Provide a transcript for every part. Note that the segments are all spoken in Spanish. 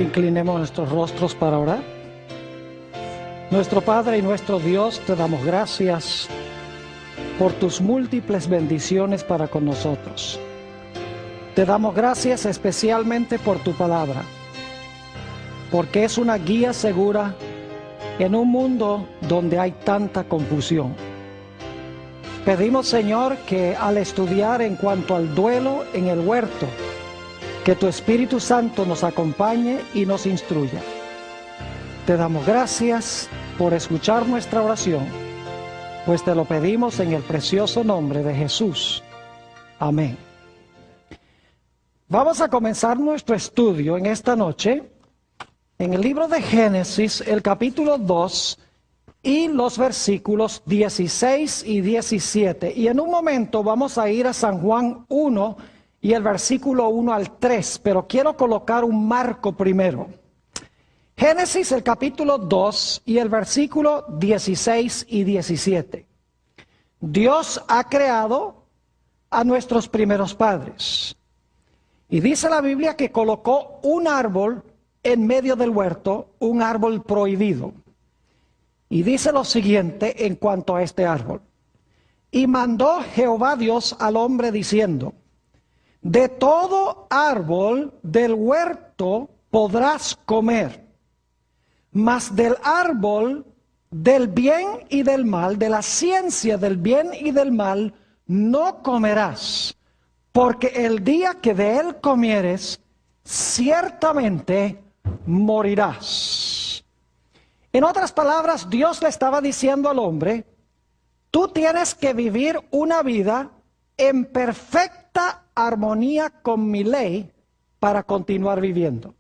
Inclinemos nuestros rostros para orar. Nuestro Padre y nuestro Dios, te damos gracias por tus múltiples bendiciones para con nosotros. Te damos gracias especialmente por tu palabra, porque es una guía segura en un mundo donde hay tanta confusión. Pedimos, Señor, que al estudiar en cuanto al duelo en el huerto, que tu Espíritu Santo nos acompañe y nos instruya. Te damos gracias por escuchar nuestra oración, pues te lo pedimos en el precioso nombre de Jesús. Amén. Vamos a comenzar nuestro estudio en esta noche en el libro de Génesis, el capítulo 2 y los versículos 16 y 17. Y en un momento vamos a ir a San Juan 1 y el versículo 1 al 3, pero quiero colocar un marco primero. Génesis, el capítulo 2 y el versículo 16 y 17. Dios ha creado a nuestros primeros padres. Y dice la Biblia que colocó un árbol en medio del huerto, un árbol prohibido. Y dice lo siguiente en cuanto a este árbol. Y mandó Jehová Dios al hombre diciendo: de todo árbol del huerto podrás comer, mas del árbol del bien y del mal, de la ciencia del bien y del mal, no comerás, porque el día que de él comieres, ciertamente morirás. En otras palabras, Dios le estaba diciendo al hombre: tú tienes que vivir una vida en perfecta armonía con mi ley para continuar viviendo.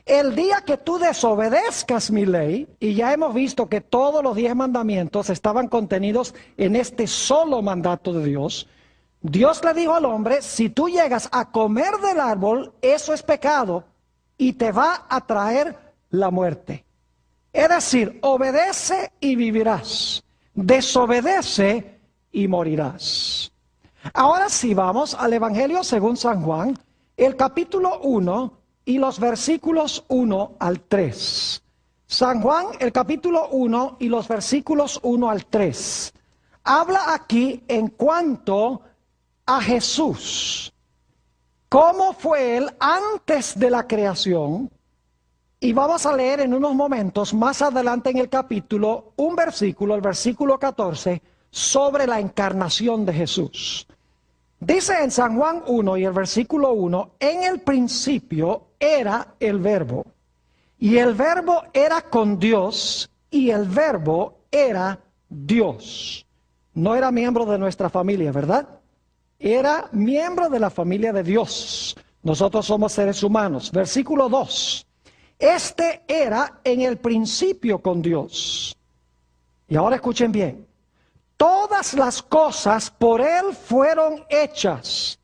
El día que tú desobedezcas mi ley, y ya hemos visto que todos los 10 mandamientos estaban contenidos en este solo mandato de Dios, Dios le dijo al hombre: si tú llegas a comer del árbol, eso es pecado y te va a traer la muerte. Es decir, obedece y vivirás, desobedece y morirás. Ahora sí vamos al Evangelio según San Juan, el capítulo 1 y los versículos 1 al 3. San Juan, el capítulo 1 y los versículos 1 al 3. Habla aquí en cuanto a Jesús. ¿Cómo fue él antes de la creación? Y vamos a leer en unos momentos más adelante en el capítulo un versículo, el versículo 14, sobre la encarnación de Jesús. Dice en San Juan 1 y el versículo 1, en el principio era el verbo, y el verbo era con Dios, y el verbo era Dios. No era miembro de nuestra familia, ¿verdad? Era miembro de la familia de Dios. Nosotros somos seres humanos. Versículo 2, este era en el principio con Dios. Y ahora escuchen bien. Todas las cosas por él fueron hechas,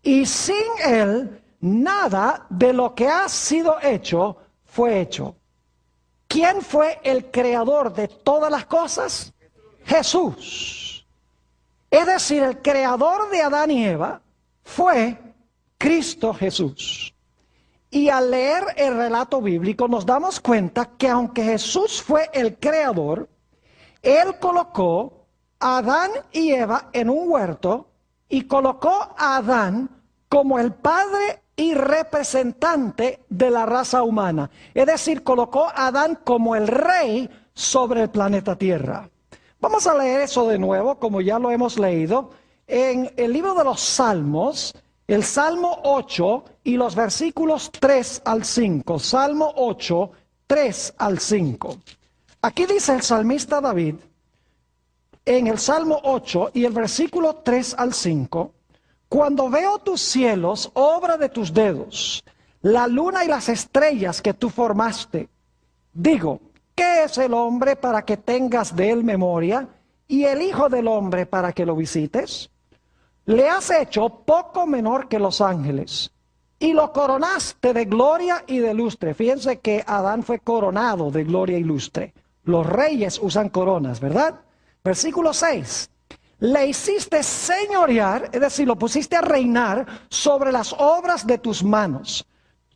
y sin él nada de lo que ha sido hecho fue hecho. ¿Quién fue el creador de todas las cosas? Jesús. Es decir, el creador de Adán y Eva fue Cristo Jesús. Y al leer el relato bíblico nos damos cuenta que aunque Jesús fue el creador, él colocó a Adán y Eva en un huerto y colocó a Adán como el padre y representante de la raza humana. Es decir, colocó a Adán como el rey sobre el planeta Tierra. Vamos a leer eso de nuevo, como ya lo hemos leído, en el libro de los Salmos, el Salmo 8 y los versículos 3 al 5. Salmo 8, 3 al 5. Aquí dice el salmista David, en el Salmo 8 y el versículo 3 al 5, cuando veo tus cielos, obra de tus dedos, la luna y las estrellas que tú formaste, digo, ¿qué es el hombre para que tengas de él memoria, y el hijo del hombre para que lo visites? Le has hecho poco menor que los ángeles, y lo coronaste de gloria y de lustre. Fíjense que Adán fue coronado de gloria y lustre. Los reyes usan coronas, ¿verdad? Versículo 6. Le hiciste señorear, es decir, lo pusiste a reinar sobre las obras de tus manos.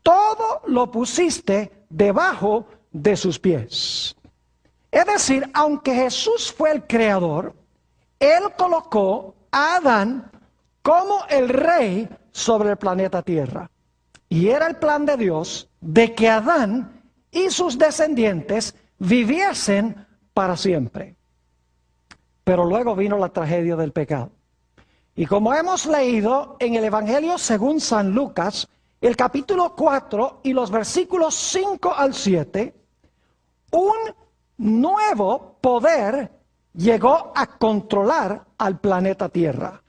todo lo pusiste debajo de sus pies. Es decir, aunque Jesús fue el creador, Él colocó a Adán como el rey sobre el planeta Tierra. Y era el plan de Dios de que Adán y sus descendientes viviesen para siempre. Pero luego vino la tragedia del pecado. Y como hemos leído en el Evangelio según San Lucas, el capítulo 4 y los versículos 5 al 7, un nuevo poder llegó a controlar al planeta Tierra.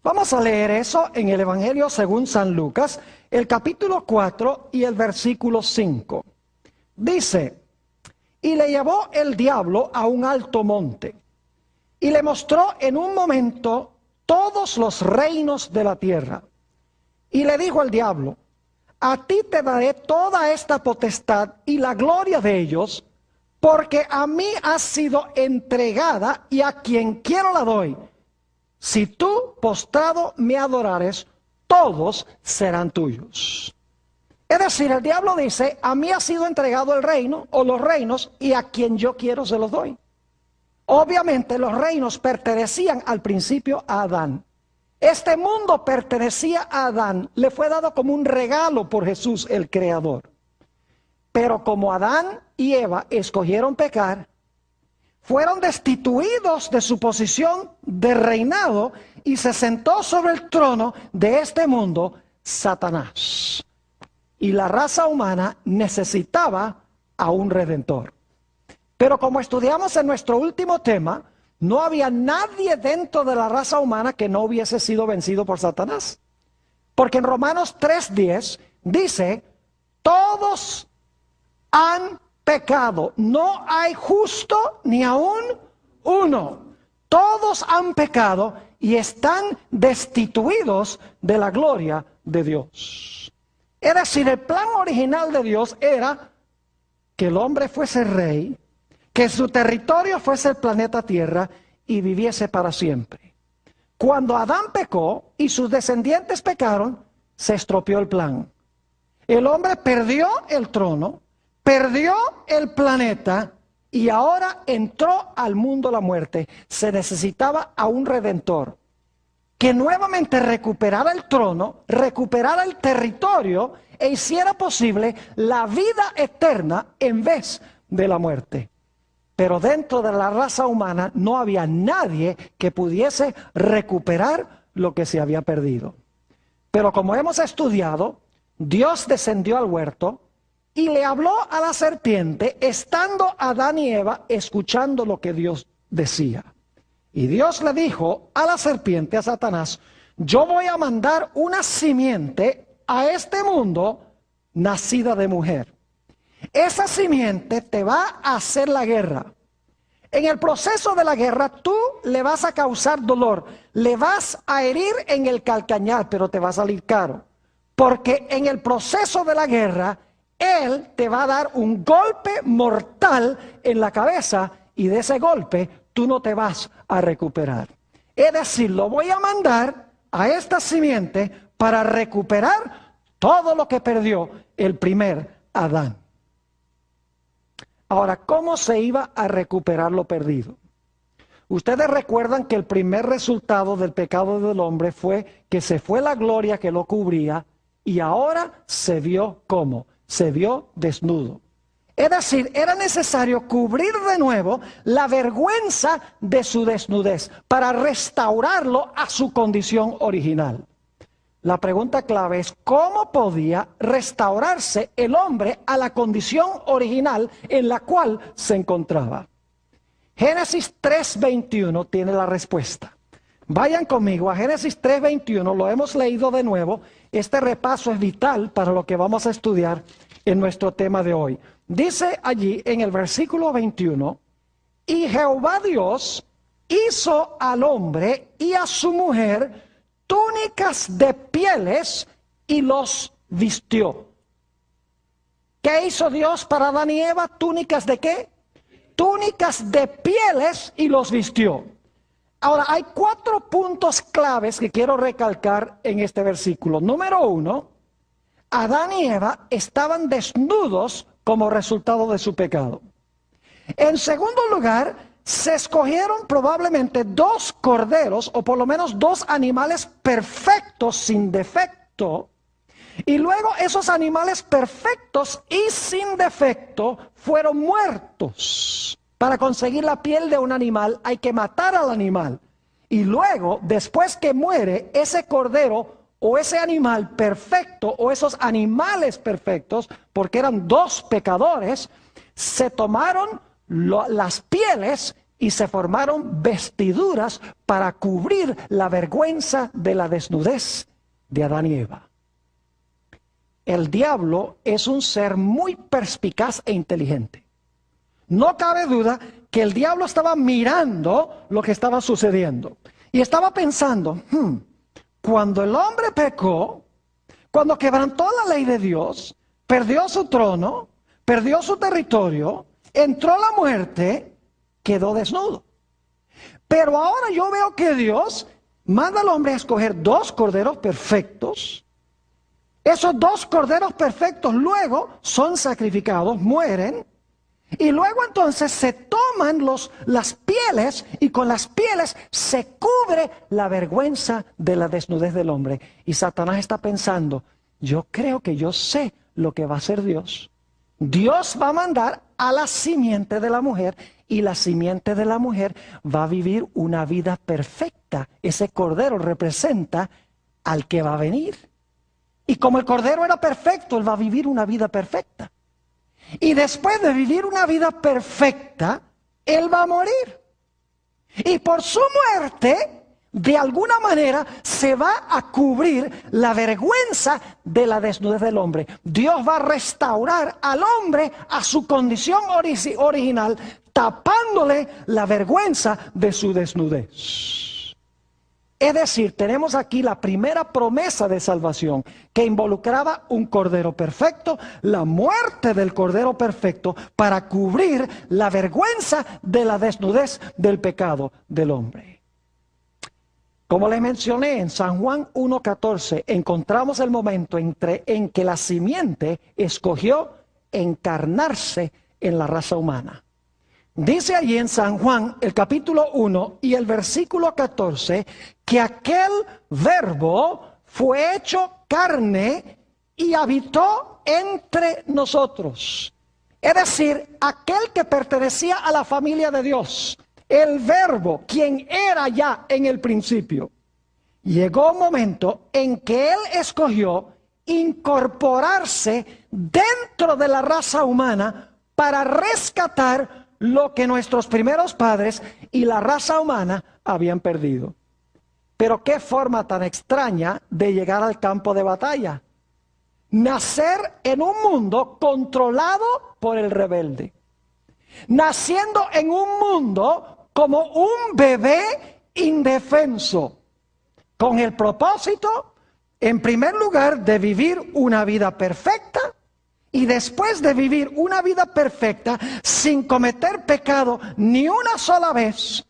Vamos a leer eso en el Evangelio según San Lucas, el capítulo 4 y el versículo 5. Dice: y le llevó el diablo a un alto monte, y le mostró en un momento todos los reinos de la tierra. Y le dijo al diablo: a ti te daré toda esta potestad y la gloria de ellos, porque a mí ha sido entregada y a quien quiero la doy. Si tú, postrado, me adorares, todos serán tuyos. Es decir, el diablo dice: a mí ha sido entregado el reino o los reinos, y a quien yo quiero se los doy. Obviamente los reinos pertenecían al principio a Adán. Este mundo pertenecía a Adán, le fue dado como un regalo por Jesús el Creador. Pero como Adán y Eva escogieron pecar, fueron destituidos de su posición de reinado y se sentó sobre el trono de este mundo Satanás. Y la raza humana necesitaba a un redentor. Pero como estudiamos en nuestro último tema, no había nadie dentro de la raza humana que no hubiese sido vencido por Satanás. Porque en Romanos 3:10 dice: todos han pecado, no hay justo ni aún uno. Todos han pecado y están destituidos de la gloria de Dios. Es decir, el plan original de Dios era que el hombre fuese rey, que su territorio fuese el planeta Tierra y viviese para siempre. Cuando Adán pecó y sus descendientes pecaron, se estropeó el plan. El hombre perdió el trono, perdió el planeta y ahora entró al mundo la muerte. Se necesitaba a un redentor que nuevamente recuperara el trono, recuperara el territorio e hiciera posible la vida eterna en vez de la muerte. Pero dentro de la raza humana no había nadie que pudiese recuperar lo que se había perdido. Pero como hemos estudiado, Dios descendió al huerto y le habló a la serpiente, estando Adán y Eva escuchando lo que Dios decía. Y Dios le dijo a la serpiente, a Satanás: yo voy a mandar una simiente a este mundo nacida de mujer. Esa simiente te va a hacer la guerra. En el proceso de la guerra tú le vas a causar dolor, le vas a herir en el calcañar, pero te va a salir caro. Porque en el proceso de la guerra, él te va a dar un golpe mortal en la cabeza y de ese golpe tú no te vas a recuperar. Es decir, lo voy a mandar a esta simiente para recuperar todo lo que perdió el primer Adán. Ahora, ¿cómo se iba a recuperar lo perdido? Ustedes recuerdan que el primer resultado del pecado del hombre fue que se fue la gloria que lo cubría y ahora se vio ¿cómo? Se vio desnudo. Es decir, era necesario cubrir de nuevo la vergüenza de su desnudez para restaurarlo a su condición original. La pregunta clave es: ¿cómo podía restaurarse el hombre a la condición original en la cual se encontraba? Génesis 3:21 tiene la respuesta. Vayan conmigo a Génesis 3:21, lo hemos leído de nuevo. Este repaso es vital para lo que vamos a estudiar en nuestro tema de hoy. Dice allí en el versículo 21, y Jehová Dios hizo al hombre y a su mujer túnicas de pieles y los vistió. ¿Qué hizo Dios para Adán y Eva? ¿Túnicas de qué? Túnicas de pieles y los vistió. Ahora, hay 4 puntos claves que quiero recalcar en este versículo. Número 1, Adán y Eva estaban desnudos como resultado de su pecado. En segundo lugar, se escogieron probablemente 2 corderos, o por lo menos 2 animales perfectos, sin defecto. Y luego esos animales perfectos y sin defecto fueron muertos. Para conseguir la piel de un animal hay que matar al animal. Y luego, después que muere ese cordero o ese animal perfecto o esos animales perfectos, porque eran 2 pecadores, se tomaron las pieles y se formaron vestiduras para cubrir la vergüenza de la desnudez de Adán y Eva. El diablo es un ser muy perspicaz e inteligente. No cabe duda que el diablo estaba mirando lo que estaba sucediendo y estaba pensando, cuando el hombre pecó, cuando quebrantó la ley de Dios, perdió su trono, perdió su territorio, entró la muerte, quedó desnudo. Pero ahora yo veo que Dios manda al hombre a escoger 2 corderos perfectos. Esos 2 corderos perfectos luego son sacrificados, mueren. Y luego entonces se toman las pieles y con las pieles se cubre la vergüenza de la desnudez del hombre. Y Satanás está pensando, yo creo que yo sé lo que va a hacer Dios. Dios va a mandar a la simiente de la mujer y la simiente de la mujer va a vivir una vida perfecta. Ese cordero representa al que va a venir. Y como el cordero era perfecto, él va a vivir una vida perfecta. Y después de vivir una vida perfecta, él va a morir. Y por su muerte, de alguna manera, se va a cubrir la vergüenza de la desnudez del hombre. Dios va a restaurar al hombre a su condición original, tapándole la vergüenza de su desnudez. Es decir, tenemos aquí la primera promesa de salvación que involucraba un cordero perfecto, la muerte del cordero perfecto para cubrir la vergüenza de la desnudez del pecado del hombre. Como les mencioné, en San Juan 1:14 encontramos el momento en que la simiente escogió encarnarse en la raza humana. Dice allí en San Juan, el capítulo 1 y el versículo 14, que aquel verbo fue hecho carne y habitó entre nosotros. Es decir, aquel que pertenecía a la familia de Dios, el verbo, quien era ya en el principio. Llegó un momento en que él escogió incorporarse dentro de la raza humana para rescatar lo que nuestros primeros padres y la raza humana habían perdido. Pero qué forma tan extraña de llegar al campo de batalla. Nacer en un mundo controlado por el rebelde. Naciendo en un mundo como un bebé indefenso. Con el propósito, en primer lugar, de vivir una vida perfecta. Y después de vivir una vida perfecta, sin cometer pecado ni una sola vez,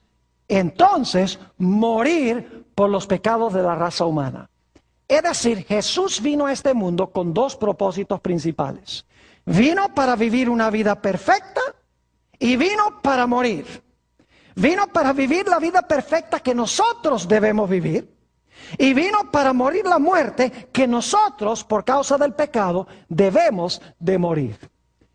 entonces morir por los pecados de la raza humana. Es decir, Jesús vino a este mundo con 2 propósitos principales. Vino para vivir una vida perfecta y vino para morir. Vino para vivir la vida perfecta que nosotros debemos vivir. Y vino para morir la muerte que nosotros, por causa del pecado, debemos de morir.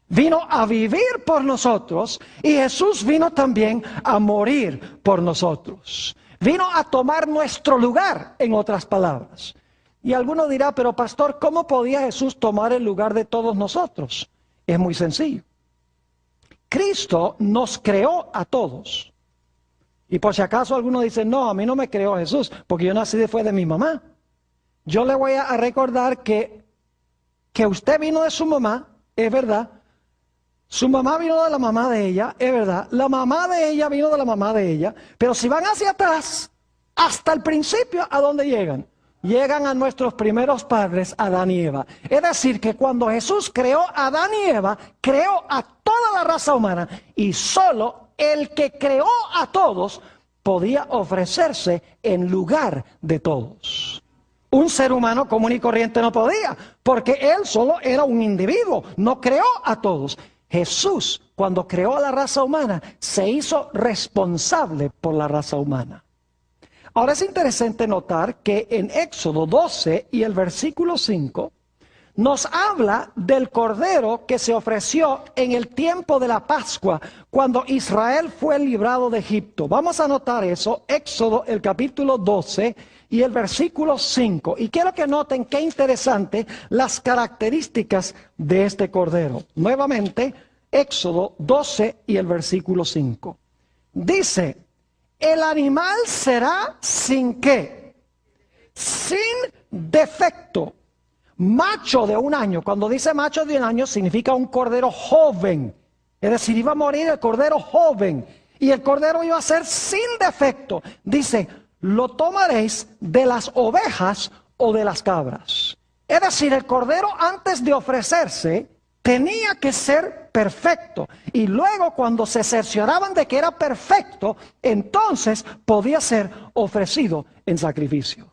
Vino a vivir por nosotros y Jesús vino también a morir por nosotros. Vino a tomar nuestro lugar, en otras palabras. Y alguno dirá, pero pastor, ¿cómo podía Jesús tomar el lugar de todos nosotros? Es muy sencillo. Cristo nos creó a todos. Y por si acaso alguno dice, no, a mí no me creó Jesús, porque yo nací después de mi mamá. Yo le voy a recordar que usted vino de su mamá, es verdad. Su mamá vino de la mamá de ella, es verdad. La mamá de ella vino de la mamá de ella. Pero si van hacia atrás, hasta el principio, ¿a dónde llegan? Llegan a nuestros primeros padres, Adán y Eva. Es decir, que cuando Jesús creó a Adán y Eva, creó a toda la raza humana. Y solo el que creó a todos podía ofrecerse en lugar de todos. Un ser humano común y corriente no podía, porque él solo era un individuo, no creó a todos. Jesús, cuando creó a la raza humana, se hizo responsable por la raza humana. Ahora es interesante notar que en Éxodo 12 y el versículo 5, nos habla del cordero que se ofreció en el tiempo de la Pascua, cuando Israel fue librado de Egipto. Vamos a notar eso, Éxodo el capítulo 12 y el versículo 5. Y quiero que noten qué interesante las características de este cordero. Nuevamente, Éxodo 12 y el versículo 5. Dice, el animal será sin qué, sin defecto. Macho de un año. Cuando dice macho de un año significa un cordero joven. Es decir, iba a morir el cordero joven. Y el cordero iba a ser sin defecto. Dice, lo tomaréis de las ovejas o de las cabras. Es decir, el cordero antes de ofrecerse tenía que ser perfecto. Y luego cuando se cercioraban de que era perfecto, entonces podía ser ofrecido en sacrificio.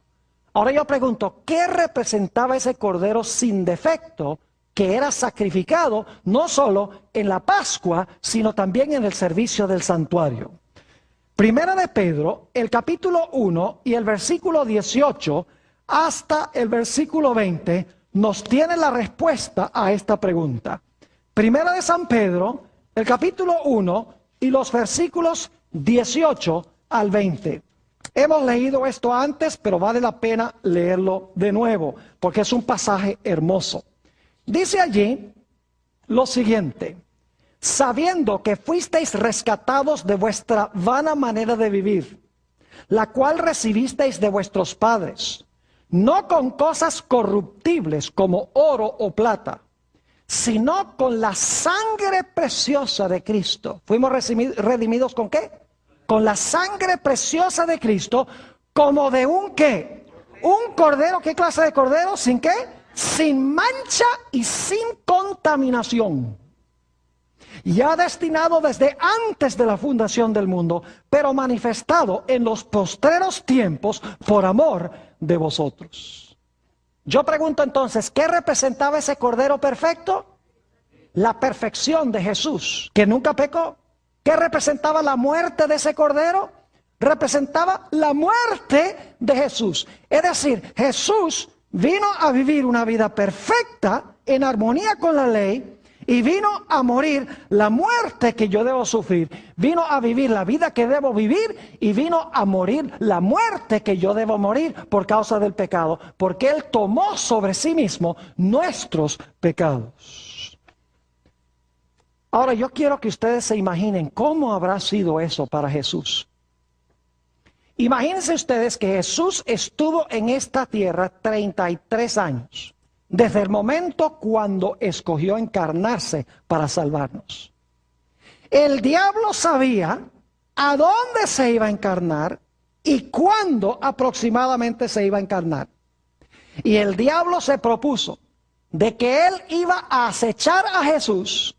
Ahora yo pregunto, ¿qué representaba ese cordero sin defecto que era sacrificado no solo en la Pascua, sino también en el servicio del santuario? Primera de Pedro, el capítulo 1 y el versículo 18 hasta el versículo 20 nos tiene la respuesta a esta pregunta. Primera de San Pedro, el capítulo 1 y los versículos 18 al 20. Hemos leído esto antes, pero vale la pena leerlo de nuevo, porque es un pasaje hermoso. Dice allí lo siguiente: sabiendo que fuisteis rescatados de vuestra vana manera de vivir, la cual recibisteis de vuestros padres, no con cosas corruptibles como oro o plata, sino con la sangre preciosa de Cristo. ¿Fuimos redimidos con qué? Con la sangre preciosa de Cristo, como de un ¿qué? Un cordero. ¿Qué clase de cordero? ¿Sin qué? Sin mancha y sin contaminación. Ya destinado desde antes de la fundación del mundo, pero manifestado en los postreros tiempos por amor de vosotros. Yo pregunto entonces, ¿qué representaba ese cordero perfecto? La perfección de Jesús, que nunca pecó. ¿Qué representaba la muerte de ese cordero? Representaba la muerte de Jesús. Es decir, Jesús vino a vivir una vida perfecta en armonía con la ley y vino a morir la muerte que yo debo sufrir. Vino a vivir la vida que debo vivir y vino a morir la muerte que yo debo morir por causa del pecado, porque Él tomó sobre sí mismo nuestros pecados. Ahora yo quiero que ustedes se imaginen cómo habrá sido eso para Jesús. Imagínense ustedes que Jesús estuvo en esta tierra 33 años, desde el momento cuando escogió encarnarse para salvarnos. El diablo sabía a dónde se iba a encarnar y cuándo aproximadamente se iba a encarnar. Y el diablo se propuso de que él iba a acechar a Jesús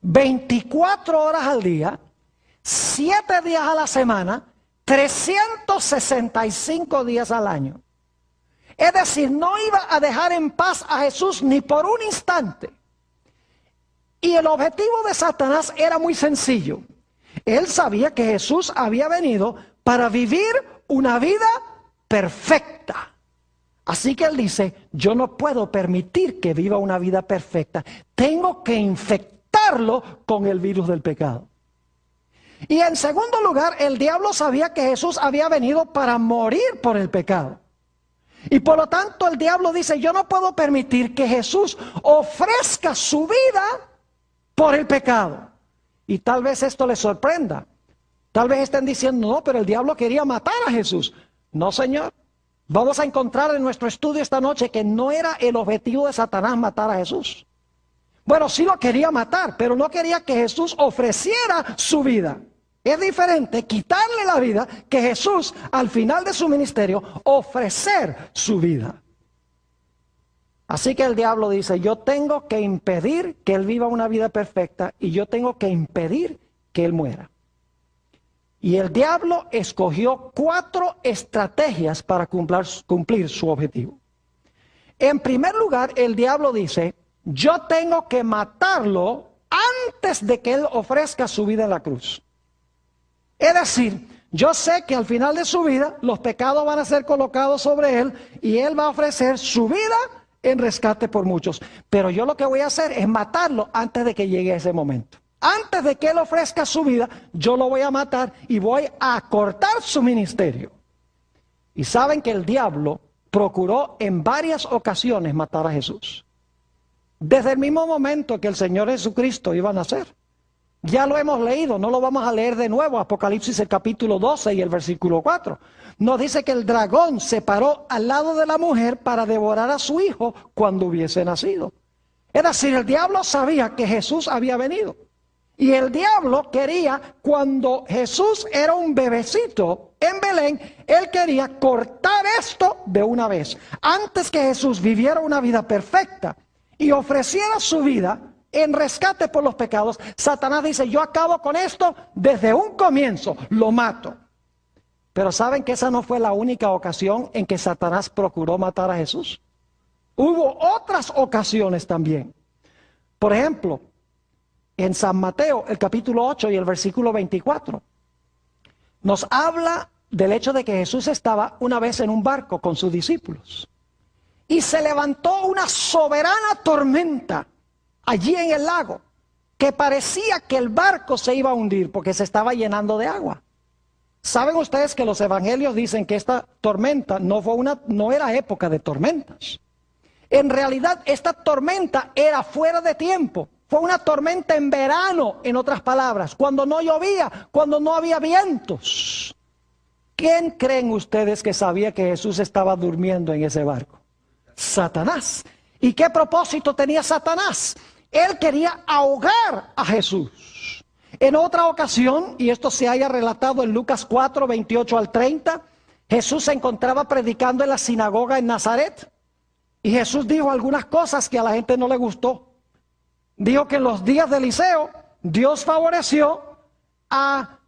24 horas al día, 7 días a la semana, 365 días al año. Es decir, no iba a dejar en paz a Jesús ni por un instante. Y el objetivo de Satanás era muy sencillo. Él sabía que Jesús había venido para vivir una vida perfecta. Así que él dice, yo no puedo permitir que viva una vida perfecta. Tengo que infectarlo con el virus del pecado. Y en segundo lugar, el diablo sabía que Jesús había venido para morir por el pecado. Y por lo tanto el diablo dice, yo no puedo permitir que Jesús ofrezca su vida por el pecado. Y tal vez esto les sorprenda. Tal vez estén diciendo, no, pero el diablo quería matar a Jesús. No, Señor. Vamos a encontrar en nuestro estudio esta noche que no era el objetivo de Satanás matar a Jesús. Bueno, sí lo quería matar, pero no quería que Jesús ofreciera su vida. Es diferente quitarle la vida que Jesús, al final de su ministerio, ofrecer su vida. Así que el diablo dice, yo tengo que impedir que él viva una vida perfecta y yo tengo que impedir que él muera. Y el diablo escogió 4 estrategias para cumplir su objetivo. En primer lugar, el diablo dice, yo tengo que matarlo antes de que él ofrezca su vida en la cruz. Es decir, yo sé que al final de su vida los pecados van a ser colocados sobre él y él va a ofrecer su vida en rescate por muchos. Pero yo lo que voy a hacer es matarlo antes de que llegue ese momento. Antes de que él ofrezca su vida, yo lo voy a matar y voy a cortar su ministerio. Y saben que el diablo procuró en varias ocasiones matar a Jesús. Desde el mismo momento que el Señor Jesucristo iba a nacer. Ya lo hemos leído, no lo vamos a leer de nuevo. Apocalipsis el capítulo 12 y el versículo 4. Nos dice que el dragón se paró al lado de la mujer para devorar a su hijo cuando hubiese nacido. Es decir, el diablo sabía que Jesús había venido. Y el diablo quería, cuando Jesús era un bebecito en Belén, él quería cortar esto de una vez. Antes que Jesús viviera una vida perfecta y ofreciera su vida en rescate por los pecados, Satanás dice, yo acabo con esto desde un comienzo, lo mato. Pero ¿saben que esa no fue la única ocasión en que Satanás procuró matar a Jesús? Hubo otras ocasiones también. Por ejemplo, en San Mateo, el capítulo 8 y el versículo 24, nos habla del hecho de que Jesús estaba una vez en un barco con sus discípulos. Y se levantó una soberana tormenta allí en el lago, que parecía que el barco se iba a hundir porque se estaba llenando de agua. ¿Saben ustedes que los evangelios dicen que esta tormenta no era época de tormentas? En realidad esta tormenta era fuera de tiempo. Fue una tormenta en verano, en otras palabras, cuando no llovía, cuando no había vientos. ¿Quién creen ustedes que sabía que Jesús estaba durmiendo en ese barco? Satanás. ¿Y qué propósito tenía Satanás? Él quería ahogar a Jesús. En otra ocasión, y esto se haya relatado en Lucas 4, 28 al 30, Jesús se encontraba predicando en la sinagoga en Nazaret. Y Jesús dijo algunas cosas que a la gente no le gustó. Dijo que en los días de Eliseo, Dios favoreció a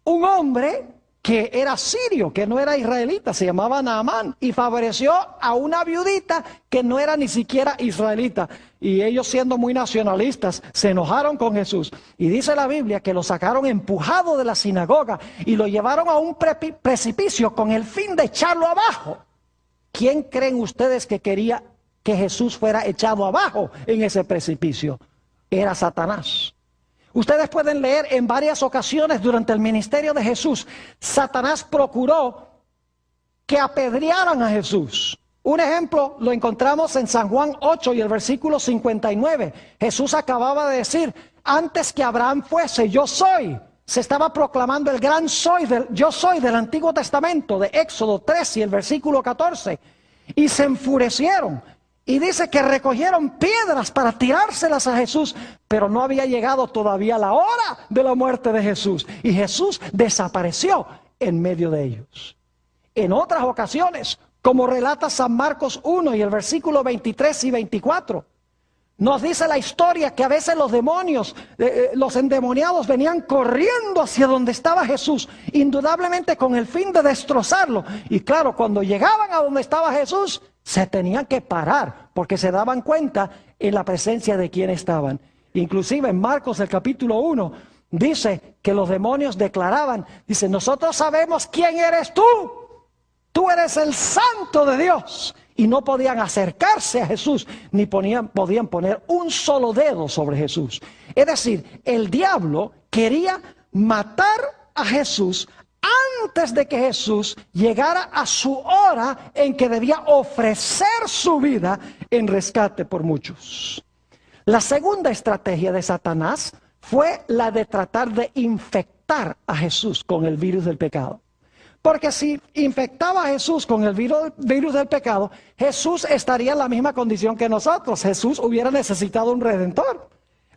un hombre que era sirio, que no era israelita, se llamaba Naamán, y favoreció a una viudita que no era ni siquiera israelita. Y ellos, siendo muy nacionalistas, se enojaron con Jesús. Y dice la Biblia que lo sacaron empujado de la sinagoga y lo llevaron a un precipicio con el fin de echarlo abajo. ¿Quién creen ustedes que quería que Jesús fuera echado abajo en ese precipicio? Era Satanás. Ustedes pueden leer en varias ocasiones durante el ministerio de Jesús, Satanás procuró que apedrearan a Jesús. Un ejemplo lo encontramos en San Juan 8 y el versículo 59. Jesús acababa de decir, antes que Abraham fuese, yo soy. Se estaba proclamando el gran yo soy del Antiguo Testamento, de Éxodo 3 y el versículo 14. Y se enfurecieron. Y dice que recogieron piedras para tirárselas a Jesús, pero no había llegado todavía la hora de la muerte de Jesús. Y Jesús desapareció en medio de ellos. En otras ocasiones, como relata San Marcos 1 y el versículo 23 y 24, nos dice la historia que a veces los demonios, los endemoniados venían corriendo hacia donde estaba Jesús, indudablemente con el fin de destrozarlo. Y claro, cuando llegaban a donde estaba Jesús, se tenían que parar porque se daban cuenta en la presencia de quien estaban. Inclusive en Marcos el capítulo 1 dice que los demonios declaraban, dice, nosotros sabemos quién eres tú. Tú eres el Santo de Dios. Y no podían acercarse a Jesús, ni podían poner un solo dedo sobre Jesús. Es decir, el diablo quería matar a Jesús antes de que Jesús llegara a su hora en que debía ofrecer su vida en rescate por muchos. La segunda estrategia de Satanás fue la de tratar de infectar a Jesús con el virus del pecado. Porque si infectaba a Jesús con el virus del pecado, Jesús estaría en la misma condición que nosotros. Jesús hubiera necesitado un redentor.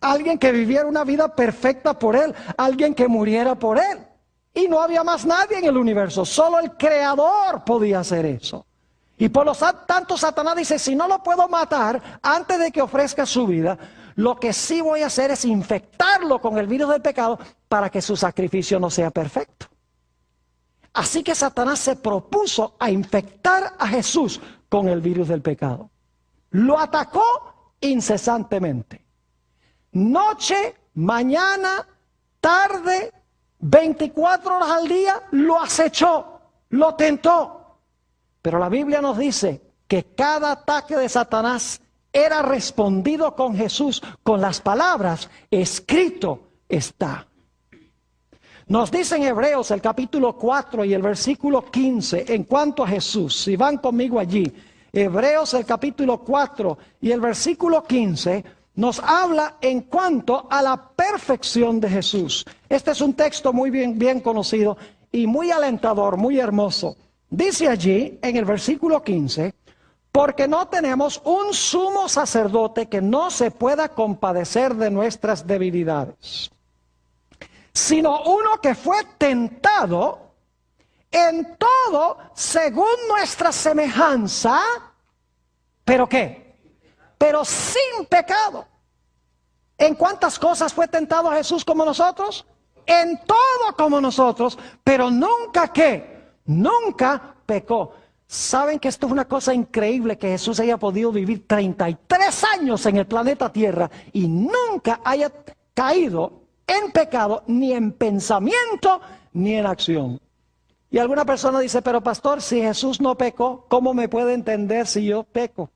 Alguien que viviera una vida perfecta por él. Alguien que muriera por él. Y no había más nadie en el universo. Solo el Creador podía hacer eso. Y por lo tanto Satanás dice, si no lo puedo matar antes de que ofrezca su vida, Lo que sí voy a hacer es infectarlo con el virus del pecado para que su sacrificio no sea perfecto. Así que Satanás se propuso a infectar a Jesús con el virus del pecado. Lo atacó incesantemente. Noche, mañana, tarde, 24 horas al día, lo acechó, lo tentó. Pero la Biblia nos dice que cada ataque de Satanás era respondido con Jesús, con las palabras, escrito está. Nos dice en Hebreos el capítulo 4 y el versículo 15, en cuanto a Jesús, si van conmigo allí, Hebreos el capítulo 4 y el versículo 15, nos habla en cuanto a la perfección de Jesús. Este es un texto muy bien conocido y muy alentador, muy hermoso. Dice allí en el versículo 15, porque no tenemos un sumo sacerdote que no se pueda compadecer de nuestras debilidades, sino uno que fue tentado en todo según nuestra semejanza, ¿pero qué? Pero sin pecado. ¿En cuántas cosas fue tentado Jesús como nosotros? En todo como nosotros, pero nunca ¿qué? Nunca pecó. ¿Saben que esto es una cosa increíble, que Jesús haya podido vivir 33 años en el planeta Tierra y nunca haya caído en pecado, ni en pensamiento, ni en acción? Y alguna persona dice, pero pastor, si Jesús no pecó, ¿cómo me puede entender si yo peco?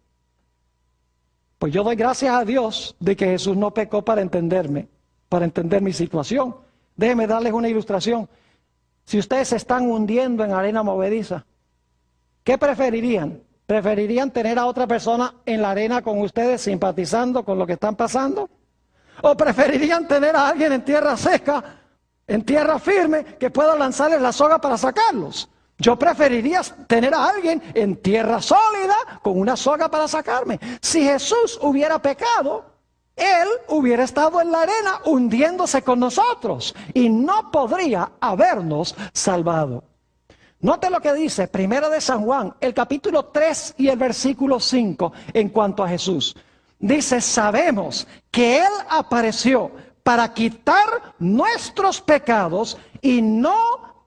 Pues yo doy gracias a Dios de que Jesús no pecó para entenderme, para entender mi situación. Déjenme darles una ilustración. Si ustedes se están hundiendo en arena movediza, ¿qué preferirían? ¿Preferirían tener a otra persona en la arena con ustedes simpatizando con lo que están pasando? ¿O preferirían tener a alguien en tierra seca, en tierra firme, que pueda lanzarles la soga para sacarlos? Yo preferiría tener a alguien en tierra sólida con una soga para sacarme. Si Jesús hubiera pecado, Él hubiera estado en la arena hundiéndose con nosotros y no podría habernos salvado. Note lo que dice Primera de San Juan, el capítulo 3 y el versículo 5 en cuanto a Jesús. Dice, sabemos que Él apareció para quitar nuestros pecados y no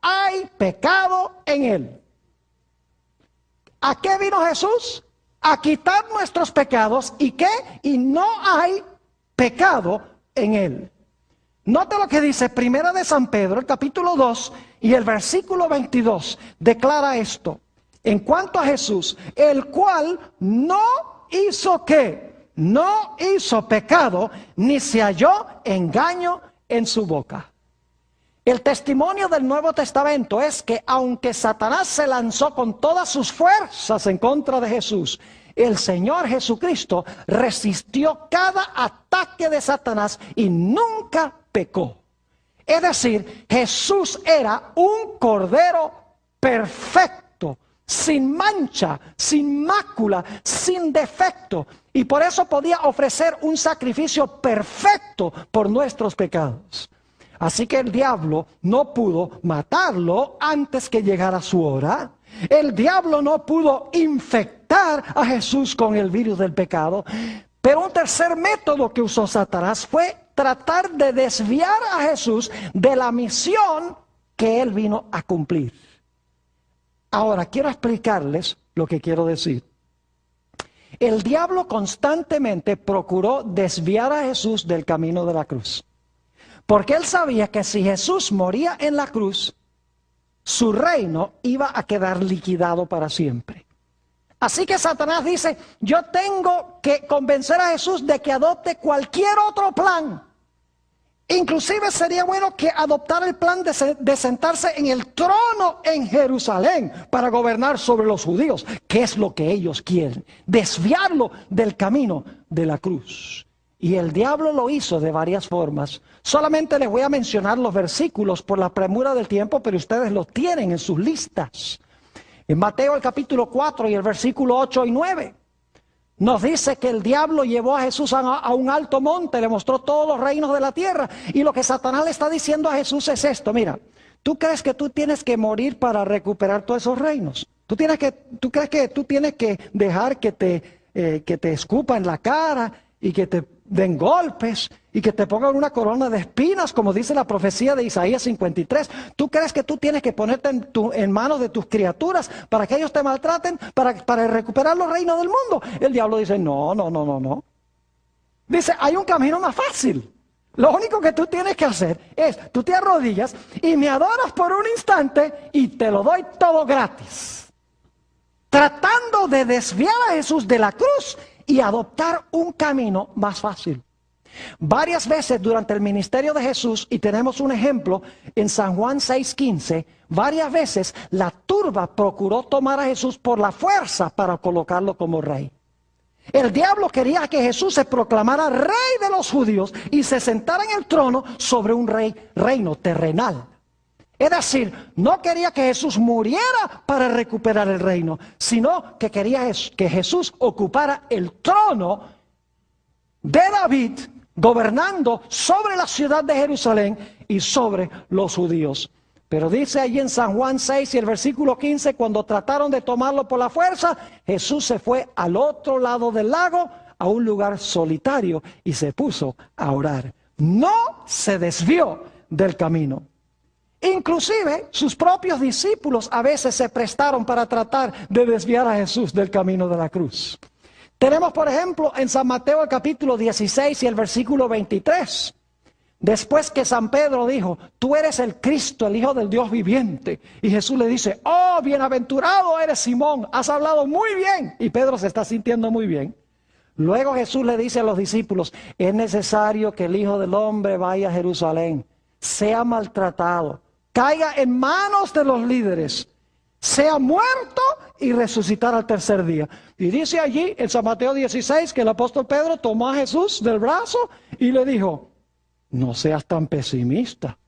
hay pecado en Él. ¿A qué vino Jesús? A quitar nuestros pecados. ¿Y qué? Y no hay pecado en Él. Note lo que dice Primera de San Pedro, el capítulo 2 y el versículo 22. Declara esto. En cuanto a Jesús, el cual no hizo ¿qué? No hizo pecado, ni se halló engaño en su boca. El testimonio del Nuevo Testamento es que aunque Satanás se lanzó con todas sus fuerzas en contra de Jesús, el Señor Jesucristo resistió cada ataque de Satanás y nunca pecó. Es decir, Jesús era un cordero perfecto, sin mancha, sin mácula, sin defecto. Y por eso podía ofrecer un sacrificio perfecto por nuestros pecados. Así que el diablo no pudo matarlo antes que llegara su hora. El diablo no pudo infectar a Jesús con el virus del pecado. Pero un tercer método que usó Satanás fue tratar de desviar a Jesús de la misión que él vino a cumplir. Ahora, quiero explicarles lo que quiero decir. El diablo constantemente procuró desviar a Jesús del camino de la cruz. Porque él sabía que si Jesús moría en la cruz, su reino iba a quedar liquidado para siempre. Así que Satanás dice, yo tengo que convencer a Jesús de que adopte cualquier otro plan. Inclusive sería bueno que adoptara el plan de sentarse en el trono en Jerusalén para gobernar sobre los judíos, que es lo que ellos quieren, desviarlo del camino de la cruz. Y el diablo lo hizo de varias formas. Solamente les voy a mencionar los versículos por la premura del tiempo, pero ustedes los tienen en sus listas. En Mateo el capítulo 4 y el versículo 8 y 9, nos dice que el diablo llevó a Jesús a un alto monte, le mostró todos los reinos de la tierra. Y lo que Satanás le está diciendo a Jesús es esto, mira, ¿tú crees que tú tienes que morir para recuperar todos esos reinos? ¿Tú crees que tú tienes que dejar que te escupa en la cara y que te den golpes y que te pongan una corona de espinas, como dice la profecía de Isaías 53. ¿Tú crees que tú tienes que ponerte en manos de tus criaturas para que ellos te maltraten, para recuperar los reinos del mundo? El diablo dice, no, no, no, no, no. Dice, hay un camino más fácil. Lo único que tú tienes que hacer es, tú te arrodillas y me adoras por un instante y te lo doy todo gratis. Tratando de desviar a Jesús de la cruz y adoptar un camino más fácil. Varias veces durante el ministerio de Jesús, y tenemos un ejemplo en San Juan 6:15, varias veces la turba procuró tomar a Jesús por la fuerza para colocarlo como rey. El diablo quería que Jesús se proclamara rey de los judíos y se sentara en el trono sobre un reino terrenal. Es decir, no quería que Jesús muriera para recuperar el reino, sino que quería que Jesús ocupara el trono de David, gobernando sobre la ciudad de Jerusalén y sobre los judíos. Pero dice allí en San Juan 6 y el versículo 15, cuando trataron de tomarlo por la fuerza, Jesús se fue al otro lado del lago, a un lugar solitario, y se puso a orar. No se desvió del camino. Inclusive sus propios discípulos a veces se prestaron para tratar de desviar a Jesús del camino de la cruz. Tenemos por ejemplo en San Mateo el capítulo 16 y el versículo 23. Después que San Pedro dijo, tú eres el Cristo, el Hijo del Dios viviente. Y Jesús le dice, oh, bienaventurado eres Simón, has hablado muy bien. Y Pedro se está sintiendo muy bien. Luego Jesús le dice a los discípulos, es necesario que el Hijo del Hombre vaya a Jerusalén, sea maltratado, caiga en manos de los líderes, sea muerto y resucitar al tercer día. Y dice allí en San Mateo 16 que el apóstol Pedro tomó a Jesús del brazo y le dijo, no seas tan pesimista,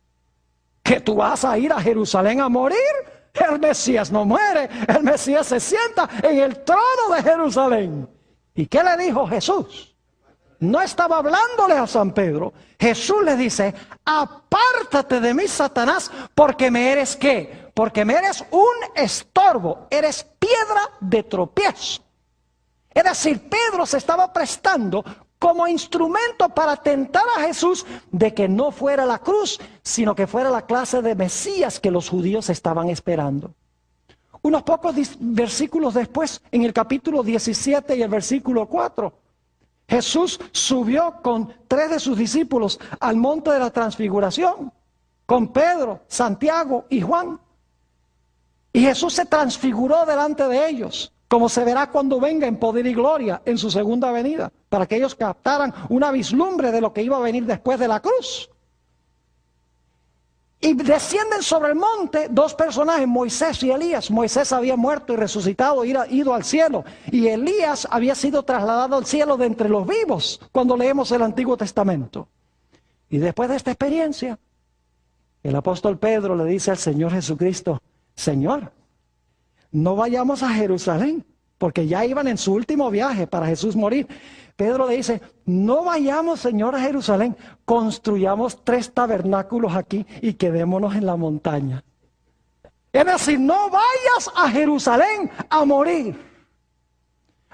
que tú vas a ir a Jerusalén a morir. El Mesías no muere, el Mesías se sienta en el trono de Jerusalén. ¿Y qué le dijo Jesús? No estaba hablándole a San Pedro. Jesús le dice, apártate de mí, Satanás, porque me eres ¿qué? Porque me eres un estorbo, eres piedra de tropiezo. Es decir, Pedro se estaba prestando como instrumento para tentar a Jesús de que no fuera la cruz, sino que fuera la clase de Mesías que los judíos estaban esperando. Unos pocos versículos después, en el capítulo 17 y el versículo 4, Jesús subió con 3 de sus discípulos al monte de la transfiguración, con Pedro, Santiago y Juan. Y Jesús se transfiguró delante de ellos, como se verá cuando venga en poder y gloria en su segunda venida, para que ellos captaran una vislumbre de lo que iba a venir después de la cruz. Y descienden sobre el monte 2 personajes, Moisés y Elías. Moisés había muerto y resucitado, ido al cielo. Y Elías había sido trasladado al cielo de entre los vivos, cuando leemos el Antiguo Testamento. Y después de esta experiencia, el apóstol Pedro le dice al Señor Jesucristo, Señor, no vayamos a Jerusalén, porque ya iban en su último viaje para Jesús morir. Pedro le dice, no vayamos, Señor, a Jerusalén, construyamos 3 tabernáculos aquí y quedémonos en la montaña. Es decir, no vayas a Jerusalén a morir.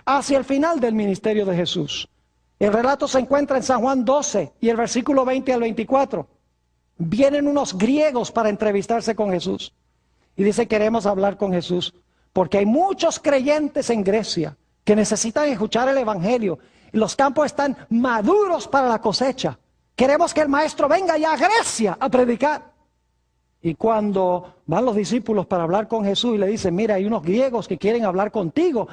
Hacia el final del ministerio de Jesús. El relato se encuentra en San Juan 12 y el versículo 20 al 24. Vienen unos griegos para entrevistarse con Jesús. Y dice, queremos hablar con Jesús, porque hay muchos creyentes en Grecia que necesitan escuchar el evangelio. Y los campos están maduros para la cosecha. Queremos que el maestro venga ya a Grecia a predicar. Y cuando van los discípulos para hablar con Jesús y le dicen, mira, hay unos griegos que quieren hablar contigo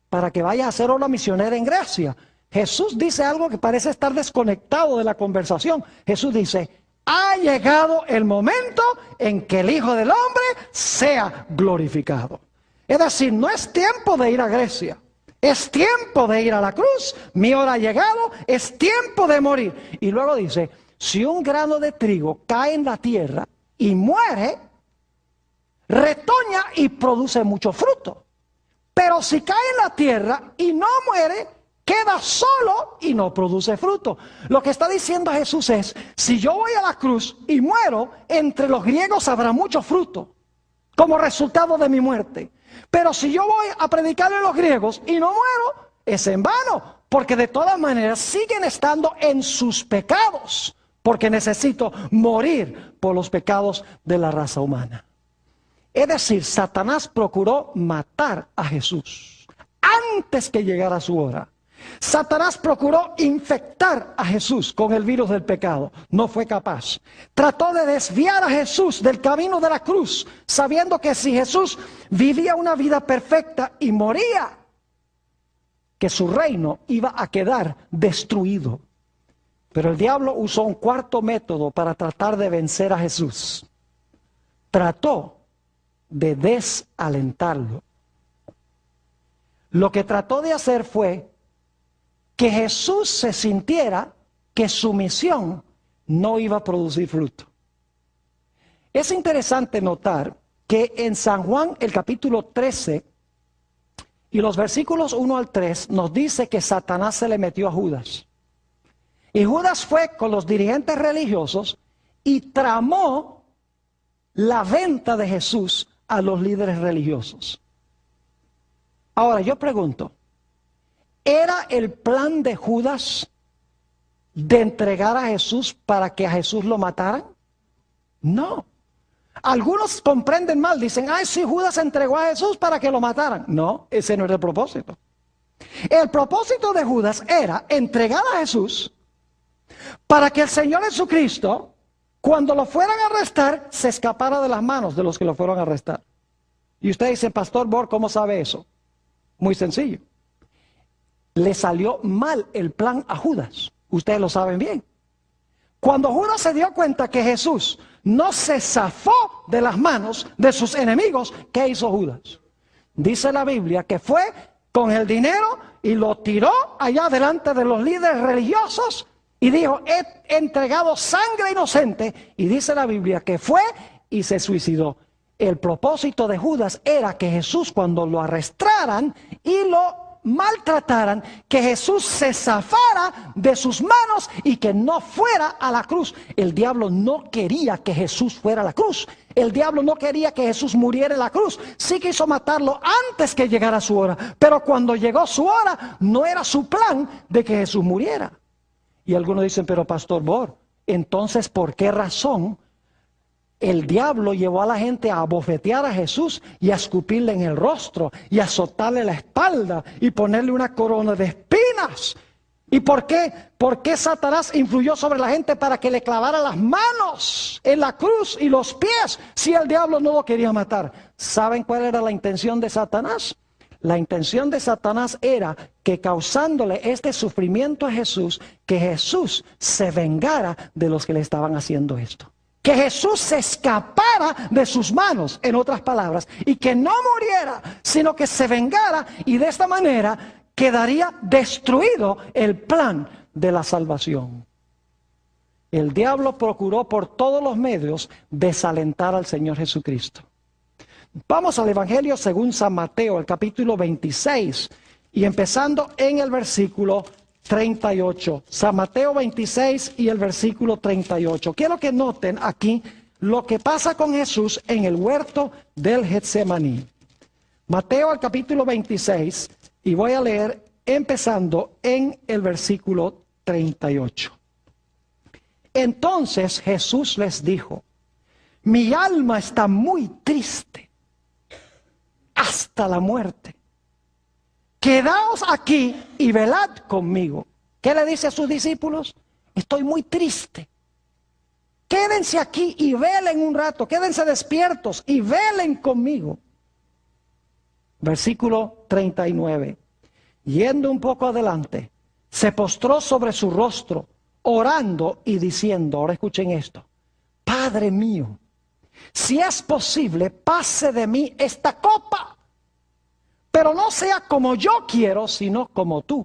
para que vayas a hacer obra misionera en Grecia. Jesús dice algo que parece estar desconectado de la conversación. Jesús dice, ha llegado el momento en que el Hijo del Hombre sea glorificado. Es decir, no es tiempo de ir a Grecia. Es tiempo de ir a la cruz. Mi hora ha llegado. Es tiempo de morir. Y luego dice, si un grano de trigo cae en la tierra y muere, retoña y produce mucho fruto. Pero si cae en la tierra y no muere, queda solo y no produce fruto. Lo que está diciendo Jesús es, si yo voy a la cruz y muero, entre los griegos habrá mucho fruto como resultado de mi muerte. Pero si yo voy a predicarle a los griegos y no muero, es en vano, porque de todas maneras siguen estando en sus pecados, porque necesito morir por los pecados de la raza humana. Es decir, Satanás procuró matar a Jesús antes que llegara su hora. Satanás procuró infectar a Jesús con el virus del pecado. No fue capaz. Trató de desviar a Jesús del camino de la cruz, sabiendo que si Jesús vivía una vida perfecta y moría, que su reino iba a quedar destruido. Pero el diablo usó un cuarto método para tratar de vencer a Jesús. Trató de desalentarlo. Lo que trató de hacer fue que Jesús se sintiera que su misión no iba a producir fruto. Es interesante notar que en San Juan, el capítulo 13, y los versículos 1 al 3, nos dice que Satanás se le metió a Judas. Y Judas fue con los dirigentes religiosos y tramó la venta de Jesús a los líderes religiosos. Ahora yo pregunto, ¿era el plan de Judas de entregar a Jesús para que a Jesús lo mataran? No. Algunos comprenden mal, dicen, ay, sí, Judas entregó a Jesús para que lo mataran. No, ese no era el propósito. El propósito de Judas era entregar a Jesús para que el Señor Jesucristo, cuando lo fueran a arrestar, se escapara de las manos de los que lo fueron a arrestar. Y usted dice, Pastor Bor, ¿cómo sabe eso? Muy sencillo. Le salió mal el plan a Judas. Ustedes lo saben bien. Cuando Judas se dio cuenta que Jesús no se zafó de las manos de sus enemigos, ¿qué hizo Judas? Dice la Biblia que fue con el dinero y lo tiró allá delante de los líderes religiosos y dijo, he entregado sangre inocente. Y dice la Biblia que fue y se suicidó. El propósito de Judas era que Jesús, cuando lo arrestaran y lo maltrataran, que Jesús se zafara de sus manos y que no fuera a la cruz. El diablo no quería que Jesús fuera a la cruz. El diablo no quería que Jesús muriera en la cruz. Sí quiso matarlo antes que llegara su hora, pero cuando llegó su hora, no era su plan de que Jesús muriera. Y algunos dicen, pero Pastor Bor, entonces, ¿por qué razón el diablo llevó a la gente a abofetear a Jesús y a escupirle en el rostro y a azotarle la espalda y ponerle una corona de espinas? ¿Y por qué? ¿Por qué Satanás influyó sobre la gente para que le clavara las manos en la cruz y los pies si el diablo no lo quería matar? ¿Saben cuál era la intención de Satanás? La intención de Satanás era que causándole este sufrimiento a Jesús, que Jesús se vengara de los que le estaban haciendo esto. Que Jesús se escapara de sus manos, en otras palabras, y que no muriera, sino que se vengara, y de esta manera quedaría destruido el plan de la salvación. El diablo procuró por todos los medios desalentar al Señor Jesucristo. Vamos al Evangelio según San Mateo, el capítulo 26, y empezando en el versículo 38. San Mateo 26 y el versículo 38. Quiero que noten aquí lo que pasa con Jesús en el huerto del Getsemaní. Mateo, el capítulo 26, y voy a leer empezando en el versículo 38. Entonces Jesús les dijo, mi alma está muy triste hasta la muerte. Quedaos aquí y velad conmigo. ¿Qué le dice a sus discípulos? Estoy muy triste. Quédense aquí y velen un rato. Quédense despiertos y velen conmigo. Versículo 39. Yendo un poco adelante, se postró sobre su rostro, orando y diciendo, ahora escuchen esto, Padre mío, si es posible, pase de mí esta copa, pero no sea como yo quiero, sino como tú.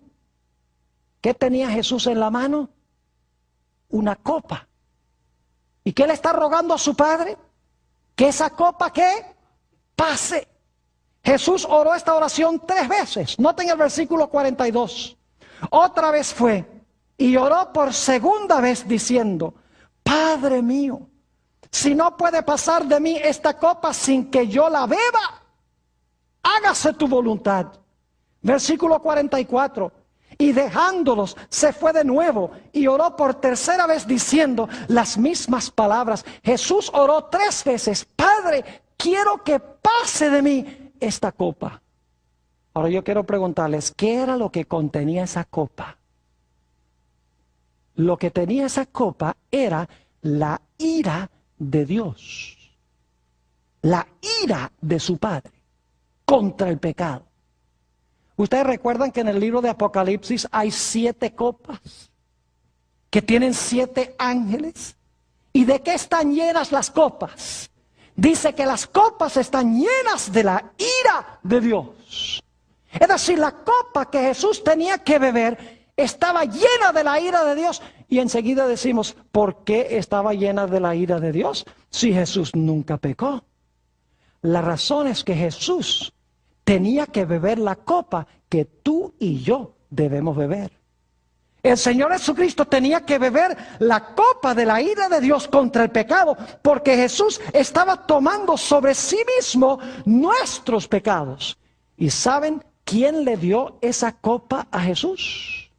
¿Qué tenía Jesús en la mano? Una copa. ¿Y qué le está rogando a su Padre? Que esa copa, ¿qué? Pase. Jesús oró esta oración 3 veces. Noten el versículo 42. Otra vez fue y oró por segunda vez diciendo, Padre mío, si no puede pasar de mí esta copa sin que yo la beba, hágase tu voluntad. Versículo 44. Y dejándolos, se fue de nuevo y oró por tercera vez diciendo las mismas palabras. Jesús oró 3 veces: Padre, quiero que pase de mí esta copa. Ahora yo quiero preguntarles, ¿qué era lo que contenía esa copa? Lo que tenía esa copa era la ira de Dios. La ira de su Padre contra el pecado. Ustedes recuerdan que en el libro de Apocalipsis hay 7 copas que tienen 7 ángeles. ¿Y de qué están llenas las copas? Dice que las copas están llenas de la ira de Dios. Es decir, la copa que Jesús tenía que beber estaba llena de la ira de Dios. Y enseguida decimos, ¿por qué estaba llena de la ira de Dios si Jesús nunca pecó? La razón es que Jesús tenía que beber la copa que tú y yo debemos beber. El Señor Jesucristo tenía que beber la copa de la ira de Dios contra el pecado, porque Jesús estaba tomando sobre sí mismo nuestros pecados. ¿Y saben quién le dio esa copa a Jesús?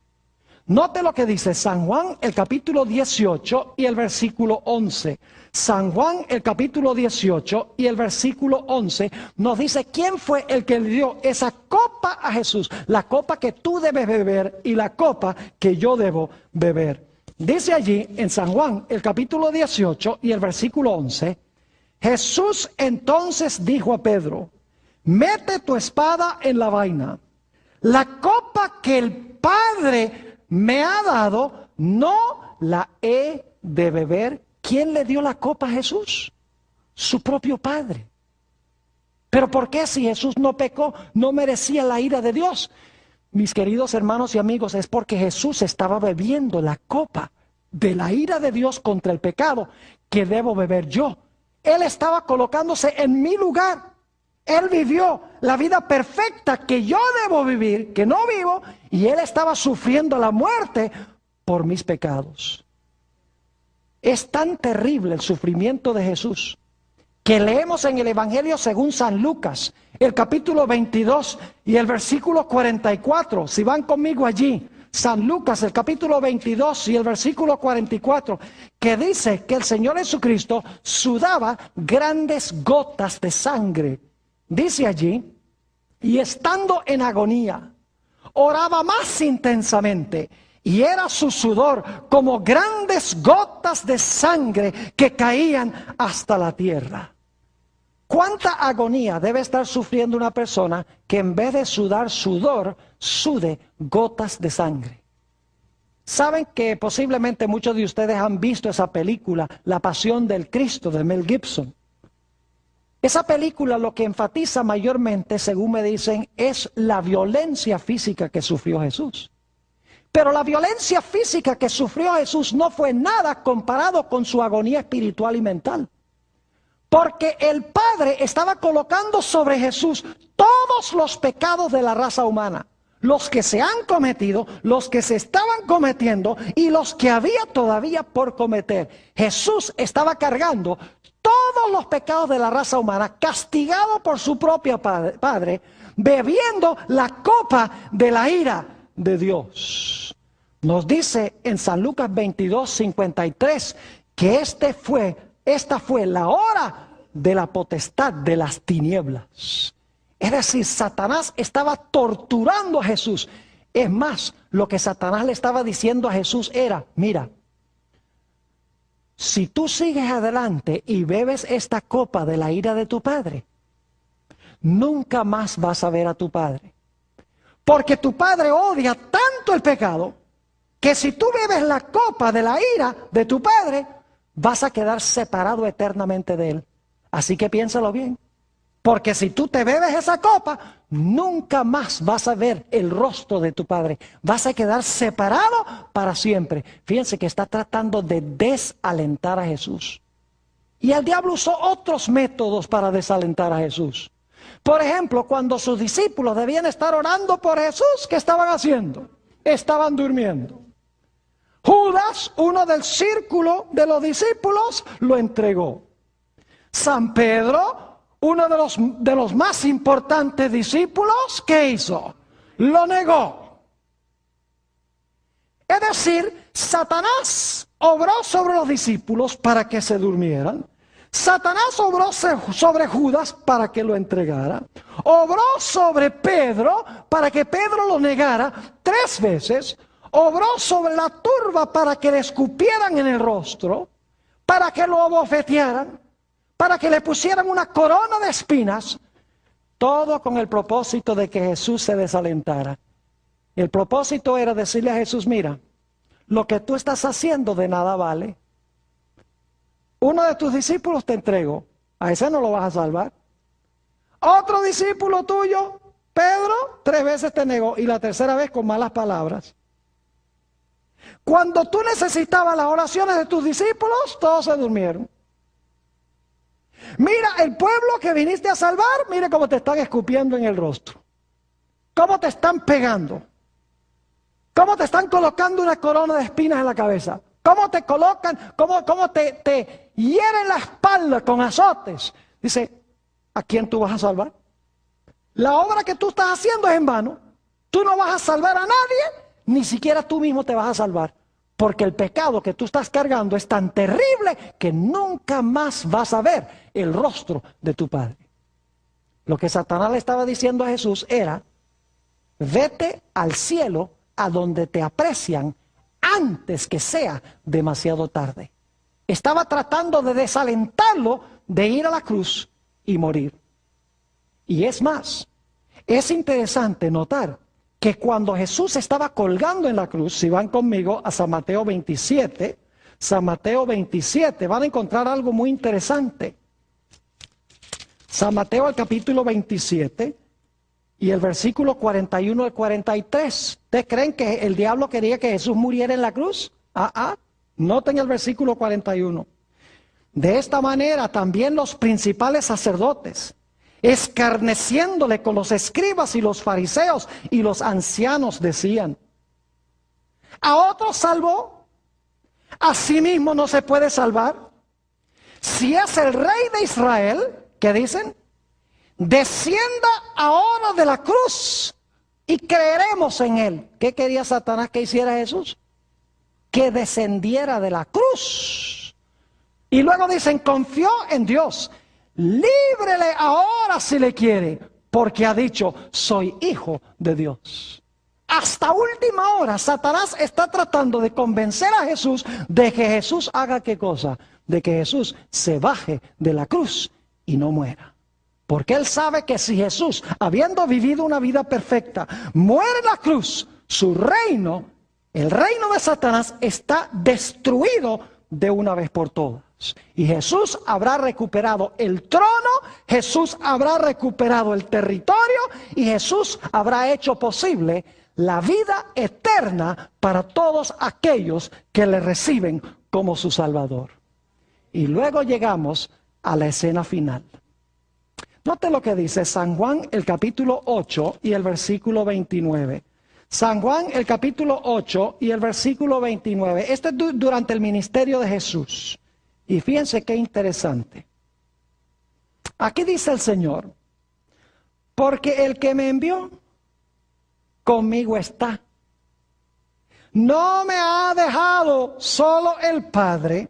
Note lo que dice San Juan, el capítulo 18 y el versículo 11. San Juan, el capítulo 18 y el versículo 11 nos dice quién fue el que le dio esa copa a Jesús. La copa que tú debes beber y la copa que yo debo beber. Dice allí en San Juan, el capítulo 18 y el versículo 11. Jesús entonces dijo a Pedro: mete tu espada en la vaina. La copa que el Padre me ha dado, no la he de beber. ¿Quién le dio la copa a Jesús? Su propio Padre. ¿Pero por qué si Jesús no pecó, no merecía la ira de Dios? Mis queridos hermanos y amigos, es porque Jesús estaba bebiendo la copa de la ira de Dios contra el pecado que debo beber yo. Él estaba colocándose en mi lugar. Él vivió la vida perfecta que yo debo vivir, que no vivo, y Él estaba sufriendo la muerte por mis pecados. Es tan terrible el sufrimiento de Jesús que leemos en el Evangelio según San Lucas, el capítulo 22 y el versículo 44. Si van conmigo allí, San Lucas, el capítulo 22 y el versículo 44, que dice que el Señor Jesucristo sudaba grandes gotas de sangre. Dice allí, y estando en agonía, oraba más intensamente, y era su sudor como grandes gotas de sangre que caían hasta la tierra. ¿Cuánta agonía debe estar sufriendo una persona que en vez de sudar sudor, sude gotas de sangre? Saben que posiblemente muchos de ustedes han visto esa película, La Pasión del Cristo, de Mel Gibson. Esa película lo que enfatiza mayormente, según me dicen, es la violencia física que sufrió Jesús. Pero la violencia física que sufrió Jesús no fue nada comparado con su agonía espiritual y mental. Porque el Padre estaba colocando sobre Jesús todos los pecados de la raza humana. Los que se han cometido, los que se estaban cometiendo y los que había todavía por cometer. Jesús estaba cargando todos los pecados de la raza humana, castigado por su propio Padre, bebiendo la copa de la ira de Dios. Nos dice en San Lucas 22:53 que esta fue la hora de la potestad de las tinieblas. Es decir, Satanás estaba torturando a Jesús. Es más, lo que Satanás le estaba diciendo a Jesús era: mira, si tú sigues adelante y bebes esta copa de la ira de tu Padre, nunca más vas a ver a tu Padre. Porque tu Padre odia tanto el pecado, que si tú bebes la copa de la ira de tu Padre, vas a quedar separado eternamente de Él. Así que piénsalo bien. Porque si tú te bebes esa copa, nunca más vas a ver el rostro de tu Padre. Vas a quedar separado para siempre. Fíjense que está tratando de desalentar a Jesús. Y el diablo usó otros métodos para desalentar a Jesús. Por ejemplo, cuando sus discípulos debían estar orando por Jesús, ¿qué estaban haciendo? Estaban durmiendo. Judas, uno del círculo de los discípulos, lo entregó. San Pedro, uno de los más importantes discípulos, ¿qué hizo? Lo negó. Es decir, Satanás obró sobre los discípulos para que se durmieran. Satanás obró sobre Judas para que lo entregara. Obró sobre Pedro para que Pedro lo negara 3 veces. Obró sobre la turba para que le escupieran en el rostro, para que lo abofetearan, para que le pusieran una corona de espinas. Todo con el propósito de que Jesús se desalentara. El propósito era decirle a Jesús, mira, lo que tú estás haciendo de nada vale. Uno de tus discípulos te entrego, a ese no lo vas a salvar. Otro discípulo tuyo, Pedro, 3 veces te negó y la tercera vez con malas palabras. Cuando tú necesitabas las oraciones de tus discípulos, todos se durmieron. Mira, el pueblo que viniste a salvar, mire cómo te están escupiendo en el rostro. Cómo te están pegando. Cómo te están colocando una corona de espinas en la cabeza. Cómo te colocan, cómo te hieren la espalda con azotes. Dice, ¿a quién tú vas a salvar? La obra que tú estás haciendo es en vano. Tú no vas a salvar a nadie, ni siquiera tú mismo te vas a salvar. Porque el pecado que tú estás cargando es tan terrible que nunca más vas a ver el rostro de tu Padre. Lo que Satanás le estaba diciendo a Jesús era, vete al cielo a donde te aprecian antes que sea demasiado tarde. Estaba tratando de desalentarlo de ir a la cruz y morir. Y es más, es interesante notar que cuando Jesús estaba colgando en la cruz, si van conmigo a San Mateo 27, van a encontrar algo muy interesante. San Mateo, el capítulo 27, y el versículo 41 al 43. ¿Ustedes creen que el diablo quería que Jesús muriera en la cruz? Noten el versículo 41. De esta manera también los principales sacerdotes, escarneciéndole con los escribas y los fariseos y los ancianos, decían, a otros salvó, a sí mismo no se puede salvar. Si es el rey de Israel, ¿qué dicen? Descienda ahora de la cruz y creeremos en él. ¿Qué quería Satanás que hiciera Jesús? Que descendiera de la cruz. Y luego dicen, confió en Dios. Líbrele ahora si le quiere, porque ha dicho, soy hijo de Dios. Hasta última hora, Satanás está tratando de convencer a Jesús de que Jesús haga ¿qué cosa? De que Jesús se baje de la cruz y no muera. Porque él sabe que si Jesús, habiendo vivido una vida perfecta, muere en la cruz, su reino, el reino de Satanás, está destruido de una vez por todas. Y Jesús habrá recuperado el trono, Jesús habrá recuperado el territorio y Jesús habrá hecho posible la vida eterna para todos aquellos que le reciben como su Salvador. Y luego llegamos a la escena final. Note lo que dice San Juan, el capítulo 8 y el versículo 29. San Juan, el capítulo 8 y el versículo 29. Esto es durante el ministerio de Jesús. Y fíjense qué interesante. Aquí dice el Señor, porque el que me envió, conmigo está. No me ha dejado solo el Padre,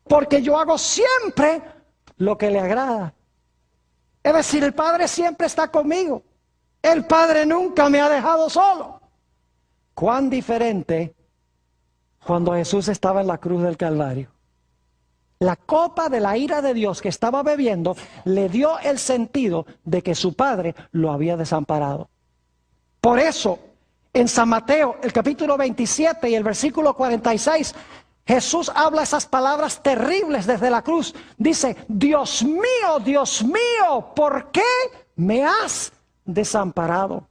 porque yo hago siempre lo que le agrada. Es decir, el Padre siempre está conmigo. El Padre nunca me ha dejado solo. Cuán diferente cuando Jesús estaba en la cruz del Calvario. La copa de la ira de Dios que estaba bebiendo le dio el sentido de que su Padre lo había desamparado. Por eso, en San Mateo, el capítulo 27 y el versículo 46, Jesús habla esas palabras terribles desde la cruz. Dice, Dios mío, ¿por qué me has desamparado?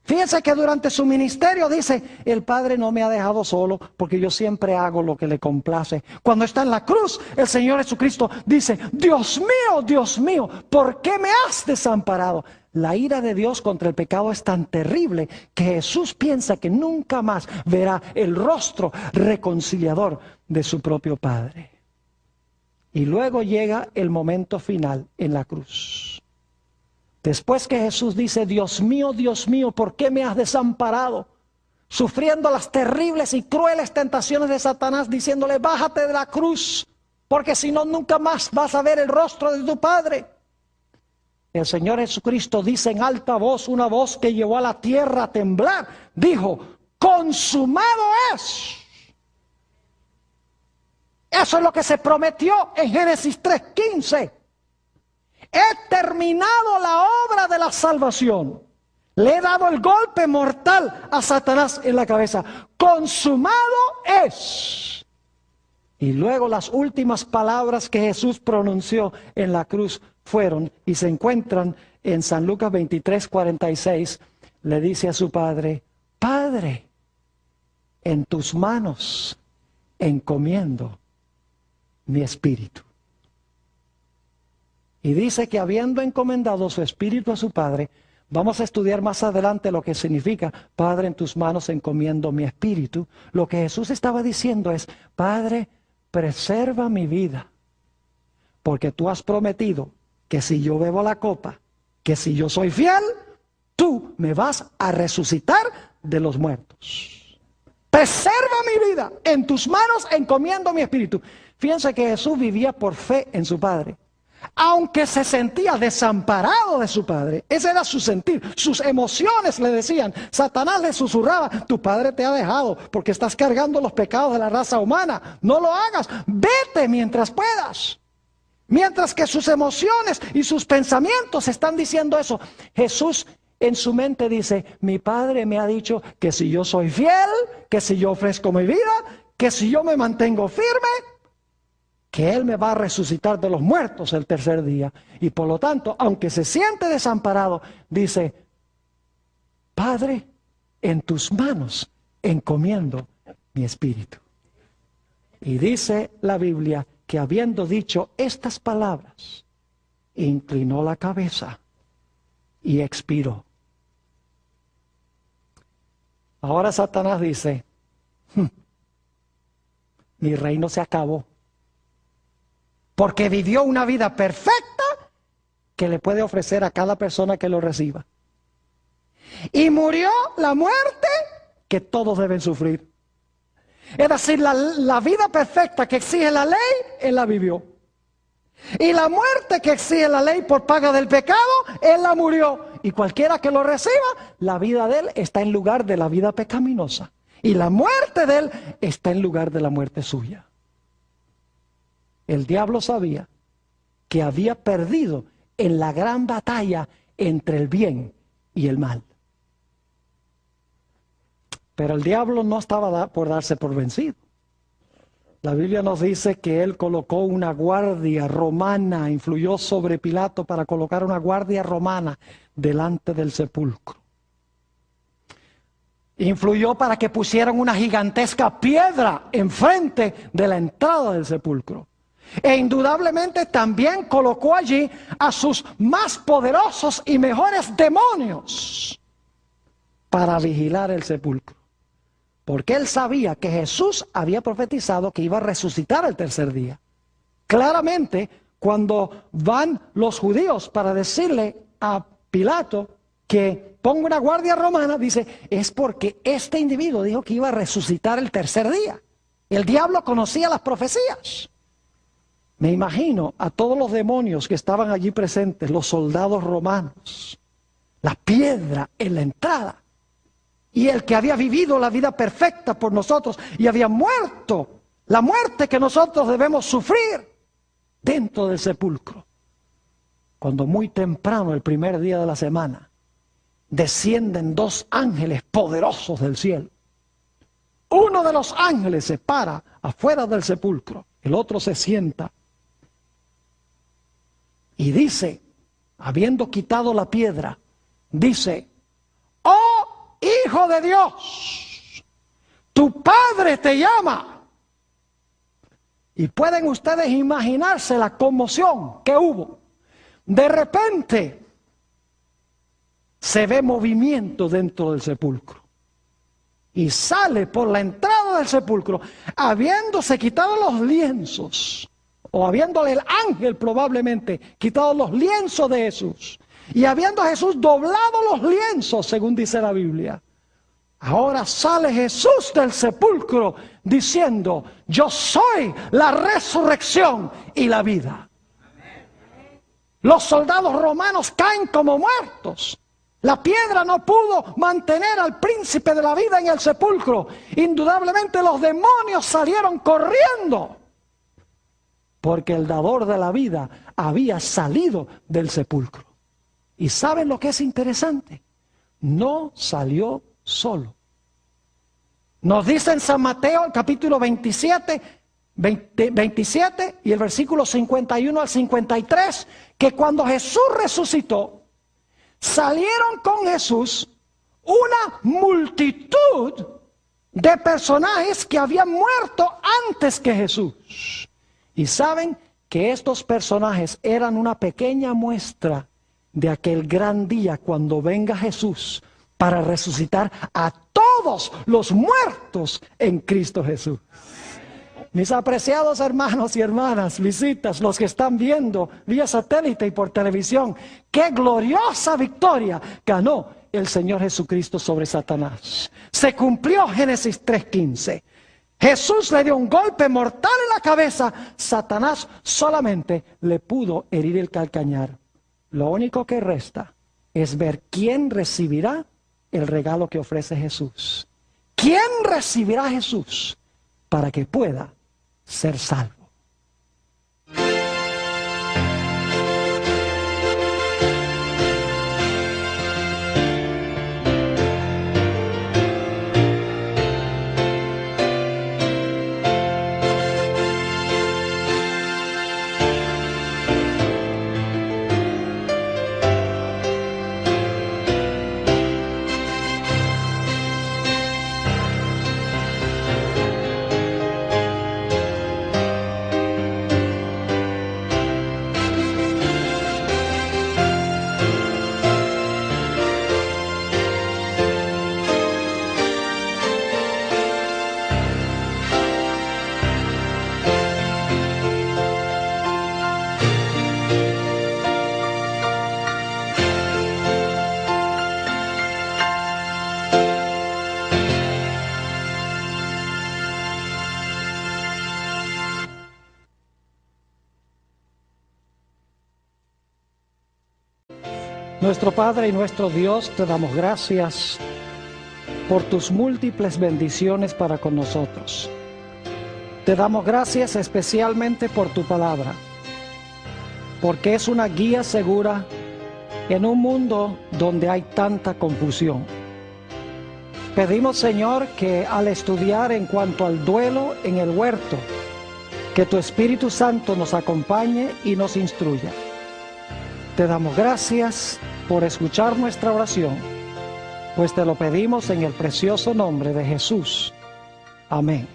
Fíjense que durante su ministerio dice, el Padre no me ha dejado solo porque yo siempre hago lo que le complace. Cuando está en la cruz, el Señor Jesucristo dice, Dios mío, ¿por qué me has desamparado? La ira de Dios contra el pecado es tan terrible que Jesús piensa que nunca más verá el rostro reconciliador de su propio Padre. Y luego llega el momento final en la cruz. Después que Jesús dice, Dios mío, ¿por qué me has desamparado? sufriendo las terribles y crueles tentaciones de Satanás, diciéndole, bájate de la cruz, porque si no, nunca más vas a ver el rostro de tu Padre. El Señor Jesucristo dice en alta voz, una voz que llevó a la tierra a temblar, dijo, consumado es. Eso es lo que se prometió en Génesis 3:15. He terminado la obra de la salvación. Le he dado el golpe mortal a Satanás en la cabeza. Consumado es. Y luego las últimas palabras que Jesús pronunció en la cruz fueron, y se encuentran en San Lucas 23:46, le dice a su Padre, Padre, en tus manos encomiendo mi espíritu. Y dice que habiendo encomendado su espíritu a su Padre, vamos a estudiar más adelante lo que significa, Padre, en tus manos encomiendo mi espíritu. Lo que Jesús estaba diciendo es, Padre, preserva mi vida, porque tú has prometido que si yo bebo la copa, que si yo soy fiel, tú me vas a resucitar de los muertos. Preserva mi vida, en tus manos encomiendo mi espíritu. Fíjense que Jesús vivía por fe en su Padre. Aunque se sentía desamparado de su Padre, ese era su sentir, sus emociones le decían, Satanás le susurraba, tu Padre te ha dejado porque estás cargando los pecados de la raza humana, no lo hagas, vete mientras puedas. Mientras que sus emociones y sus pensamientos están diciendo eso, Jesús en su mente dice, mi Padre me ha dicho que si yo soy fiel, que si yo ofrezco mi vida, que si yo me mantengo firme, que Él me va a resucitar de los muertos el tercer día. Y por lo tanto, aunque se siente desamparado, dice, Padre, en tus manos encomiendo mi espíritu. Y dice la Biblia que habiendo dicho estas palabras, inclinó la cabeza y expiró. Ahora Satanás dice, mi reino se acabó. Porque vivió una vida perfecta que le puede ofrecer a cada persona que lo reciba. Y murió la muerte que todos deben sufrir. Es decir, la vida perfecta que exige la ley, Él la vivió. Y la muerte que exige la ley por paga del pecado, Él la murió. Y cualquiera que lo reciba, la vida de Él está en lugar de la vida pecaminosa. Y la muerte de Él está en lugar de la muerte suya. El diablo sabía que había perdido en la gran batalla entre el bien y el mal. Pero el diablo no estaba por darse por vencido. La Biblia nos dice que él colocó una guardia romana, influyó sobre Pilato para colocar una guardia romana delante del sepulcro. Influyó para que pusieran una gigantesca piedra enfrente de la entrada del sepulcro. E indudablemente también colocó allí a sus más poderosos y mejores demonios para vigilar el sepulcro. Porque él sabía que Jesús había profetizado que iba a resucitar el tercer día. Claramente, cuando van los judíos para decirle a Pilato que ponga una guardia romana, dice, es porque este individuo dijo que iba a resucitar el tercer día. El diablo conocía las profecías. Me imagino a todos los demonios que estaban allí presentes, los soldados romanos, la piedra en la entrada, y el que había vivido la vida perfecta por nosotros y había muerto, la muerte que nosotros debemos sufrir dentro del sepulcro. Cuando muy temprano, el primer día de la semana, descienden dos ángeles poderosos del cielo. Uno de los ángeles se para afuera del sepulcro, el otro se sienta. Y dice, habiendo quitado la piedra, dice, oh Hijo de Dios, tu Padre te llama. Y pueden ustedes imaginarse la conmoción que hubo. De repente se ve movimiento dentro del sepulcro. Y sale por la entrada del sepulcro, habiéndose quitado los lienzos, o habiéndole el ángel probablemente quitado los lienzos de Jesús, y habiendo Jesús doblado los lienzos, según dice la Biblia, Ahora sale Jesús del sepulcro diciendo, yo soy la resurrección y la vida. Los soldados romanos caen como muertos. La piedra no pudo mantener al príncipe de la vida en el sepulcro. Indudablemente los demonios salieron corriendo, porque el dador de la vida había salido del sepulcro. ¿Y saben lo que es interesante? No salió solo. Nos dice en San Mateo, el capítulo 27 y el versículo 51 al 53, que cuando Jesús resucitó, salieron con Jesús una multitud de personajes que habían muerto antes que Jesús. Y saben que estos personajes eran una pequeña muestra de aquel gran día cuando venga Jesús para resucitar a todos los muertos en Cristo Jesús. Mis apreciados hermanos y hermanas, visitas, los que están viendo vía satélite y por televisión, qué gloriosa victoria ganó el Señor Jesucristo sobre Satanás. Se cumplió Génesis 3:15. Jesús le dio un golpe mortal en la cabeza. Satanás solamente le pudo herir el calcañar. Lo único que resta es ver quién recibirá el regalo que ofrece Jesús. ¿Quién recibirá a Jesús para que pueda ser salvo? Nuestro Padre y nuestro Dios, te damos gracias por tus múltiples bendiciones para con nosotros. Te damos gracias especialmente por tu palabra, porque es una guía segura en un mundo donde hay tanta confusión. Pedimos, Señor, que al estudiar en cuanto al duelo en el huerto, que tu Espíritu Santo nos acompañe y nos instruya. Te damos gracias por escuchar nuestra oración, pues te lo pedimos en el precioso nombre de Jesús. Amén.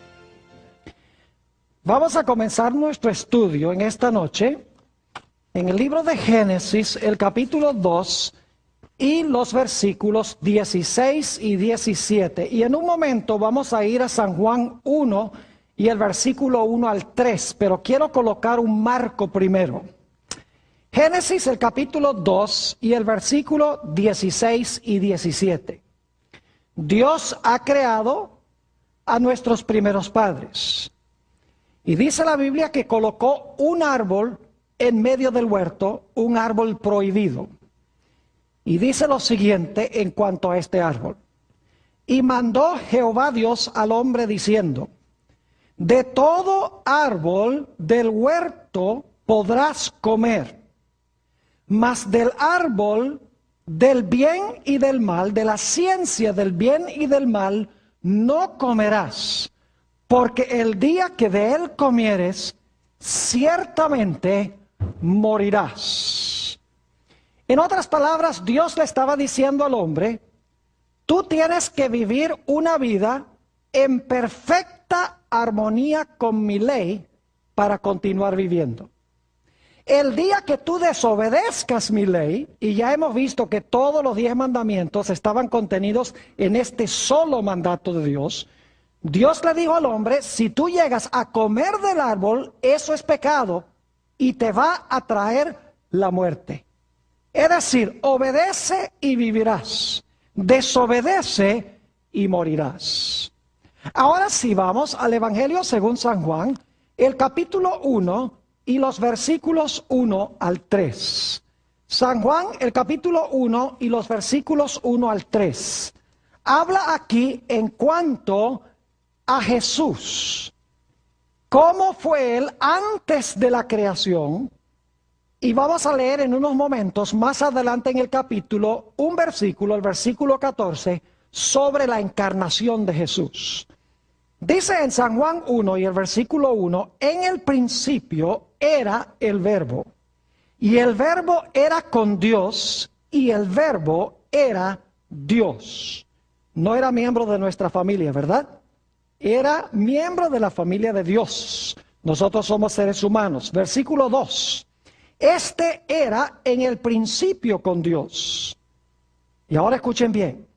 Vamos a comenzar nuestro estudio en esta noche en el libro de Génesis, el capítulo 2 y los versículos 16 y 17. Y en un momento vamos a ir a San Juan 1 y el versículo 1 al 3, pero quiero colocar un marco primero. Génesis, el capítulo 2 y el versículo 16 y 17. Dios ha creado a nuestros primeros padres. Y dice la Biblia que colocó un árbol en medio del huerto, un árbol prohibido. Y dice lo siguiente en cuanto a este árbol. Y mandó Jehová Dios al hombre diciendo, de todo árbol del huerto podrás comer, mas del árbol del bien y del mal, de la ciencia del bien y del mal, no comerás, porque el día que de él comieres, ciertamente morirás. En otras palabras, Dios le estaba diciendo al hombre, tú tienes que vivir una vida en perfecta armonía con mi ley para continuar viviendo. El día que tú desobedezcas mi ley, y ya hemos visto que todos los 10 mandamientos estaban contenidos en este solo mandato de Dios, Dios le dijo al hombre, si tú llegas a comer del árbol, eso es pecado y te va a traer la muerte. Es decir, obedece y vivirás, desobedece y morirás. Ahora sí vamos al Evangelio según San Juan, el capítulo 1 y los versículos 1 al 3. San Juan, el capítulo 1 y los versículos 1 al 3. Habla aquí en cuanto a Jesús. ¿Cómo fue Él antes de la creación? Y vamos a leer en unos momentos más adelante en el capítulo un versículo, el versículo 14, sobre la encarnación de Jesús. Dice en San Juan 1 y el versículo 1, en el principio era el Verbo, y el Verbo era con Dios, y el Verbo era Dios. No era miembro de nuestra familia, ¿verdad? Era miembro de la familia de Dios. Nosotros somos seres humanos. Versículo 2. Este era en el principio con Dios. Y ahora escuchen bien.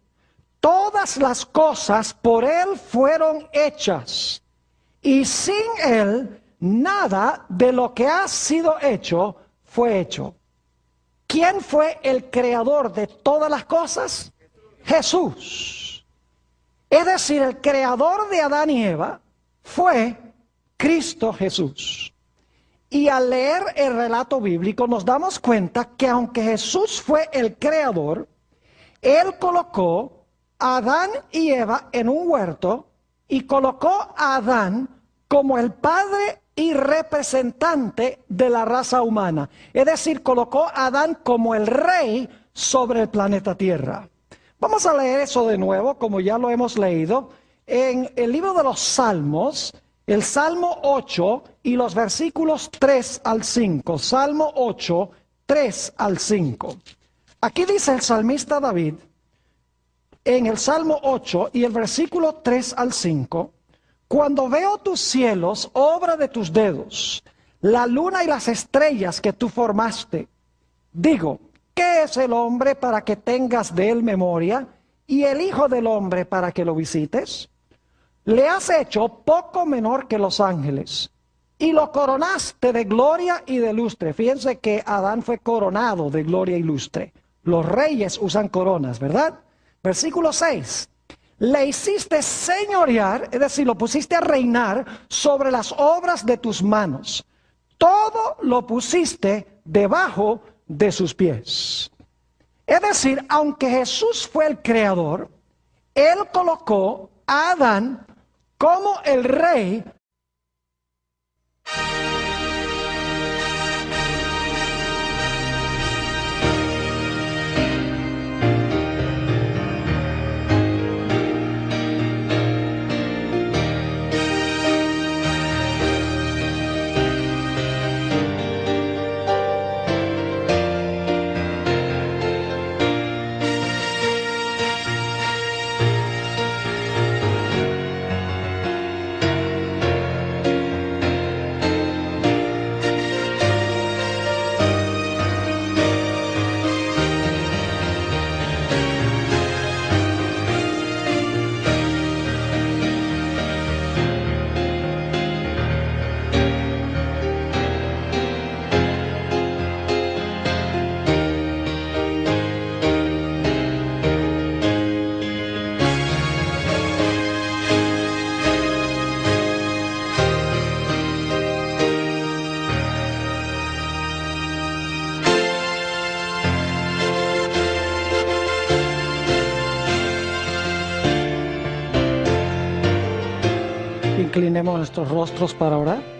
Todas las cosas por Él fueron hechas, y sin Él nada de lo que ha sido hecho fue hecho. ¿Quién fue el creador de todas las cosas? Jesús. Es decir, el creador de Adán y Eva fue Cristo Jesús. Y al leer el relato bíblico nos damos cuenta que aunque Jesús fue el creador, Él colocó a Adán y Eva en un huerto y colocó a Adán como el padre y representante de la raza humana. Es decir, colocó a Adán como el rey sobre el planeta Tierra. Vamos a leer eso de nuevo, como ya lo hemos leído, en el libro de los Salmos, el Salmo 8 y los versículos 3 al 5. Salmo 8, 3 al 5. Aquí dice el salmista David, en el Salmo 8 y el versículo 3 al 5, cuando veo tus cielos, obra de tus dedos, la luna y las estrellas que tú formaste, digo, ¿qué es el hombre para que tengas de él memoria, y el hijo del hombre para que lo visites? Le has hecho poco menor que los ángeles, y lo coronaste de gloria y de lustre. Fíjense que Adán fue coronado de gloria y lustre. Los reyes usan coronas, ¿verdad? Versículo 6. Le hiciste señorear, es decir, lo pusiste a reinar sobre las obras de tus manos. Todo lo pusiste debajo de sus pies. Es decir, aunque Jesús fue el creador, Él colocó a Adán como el rey. Inclinemos nuestros rostros para orar.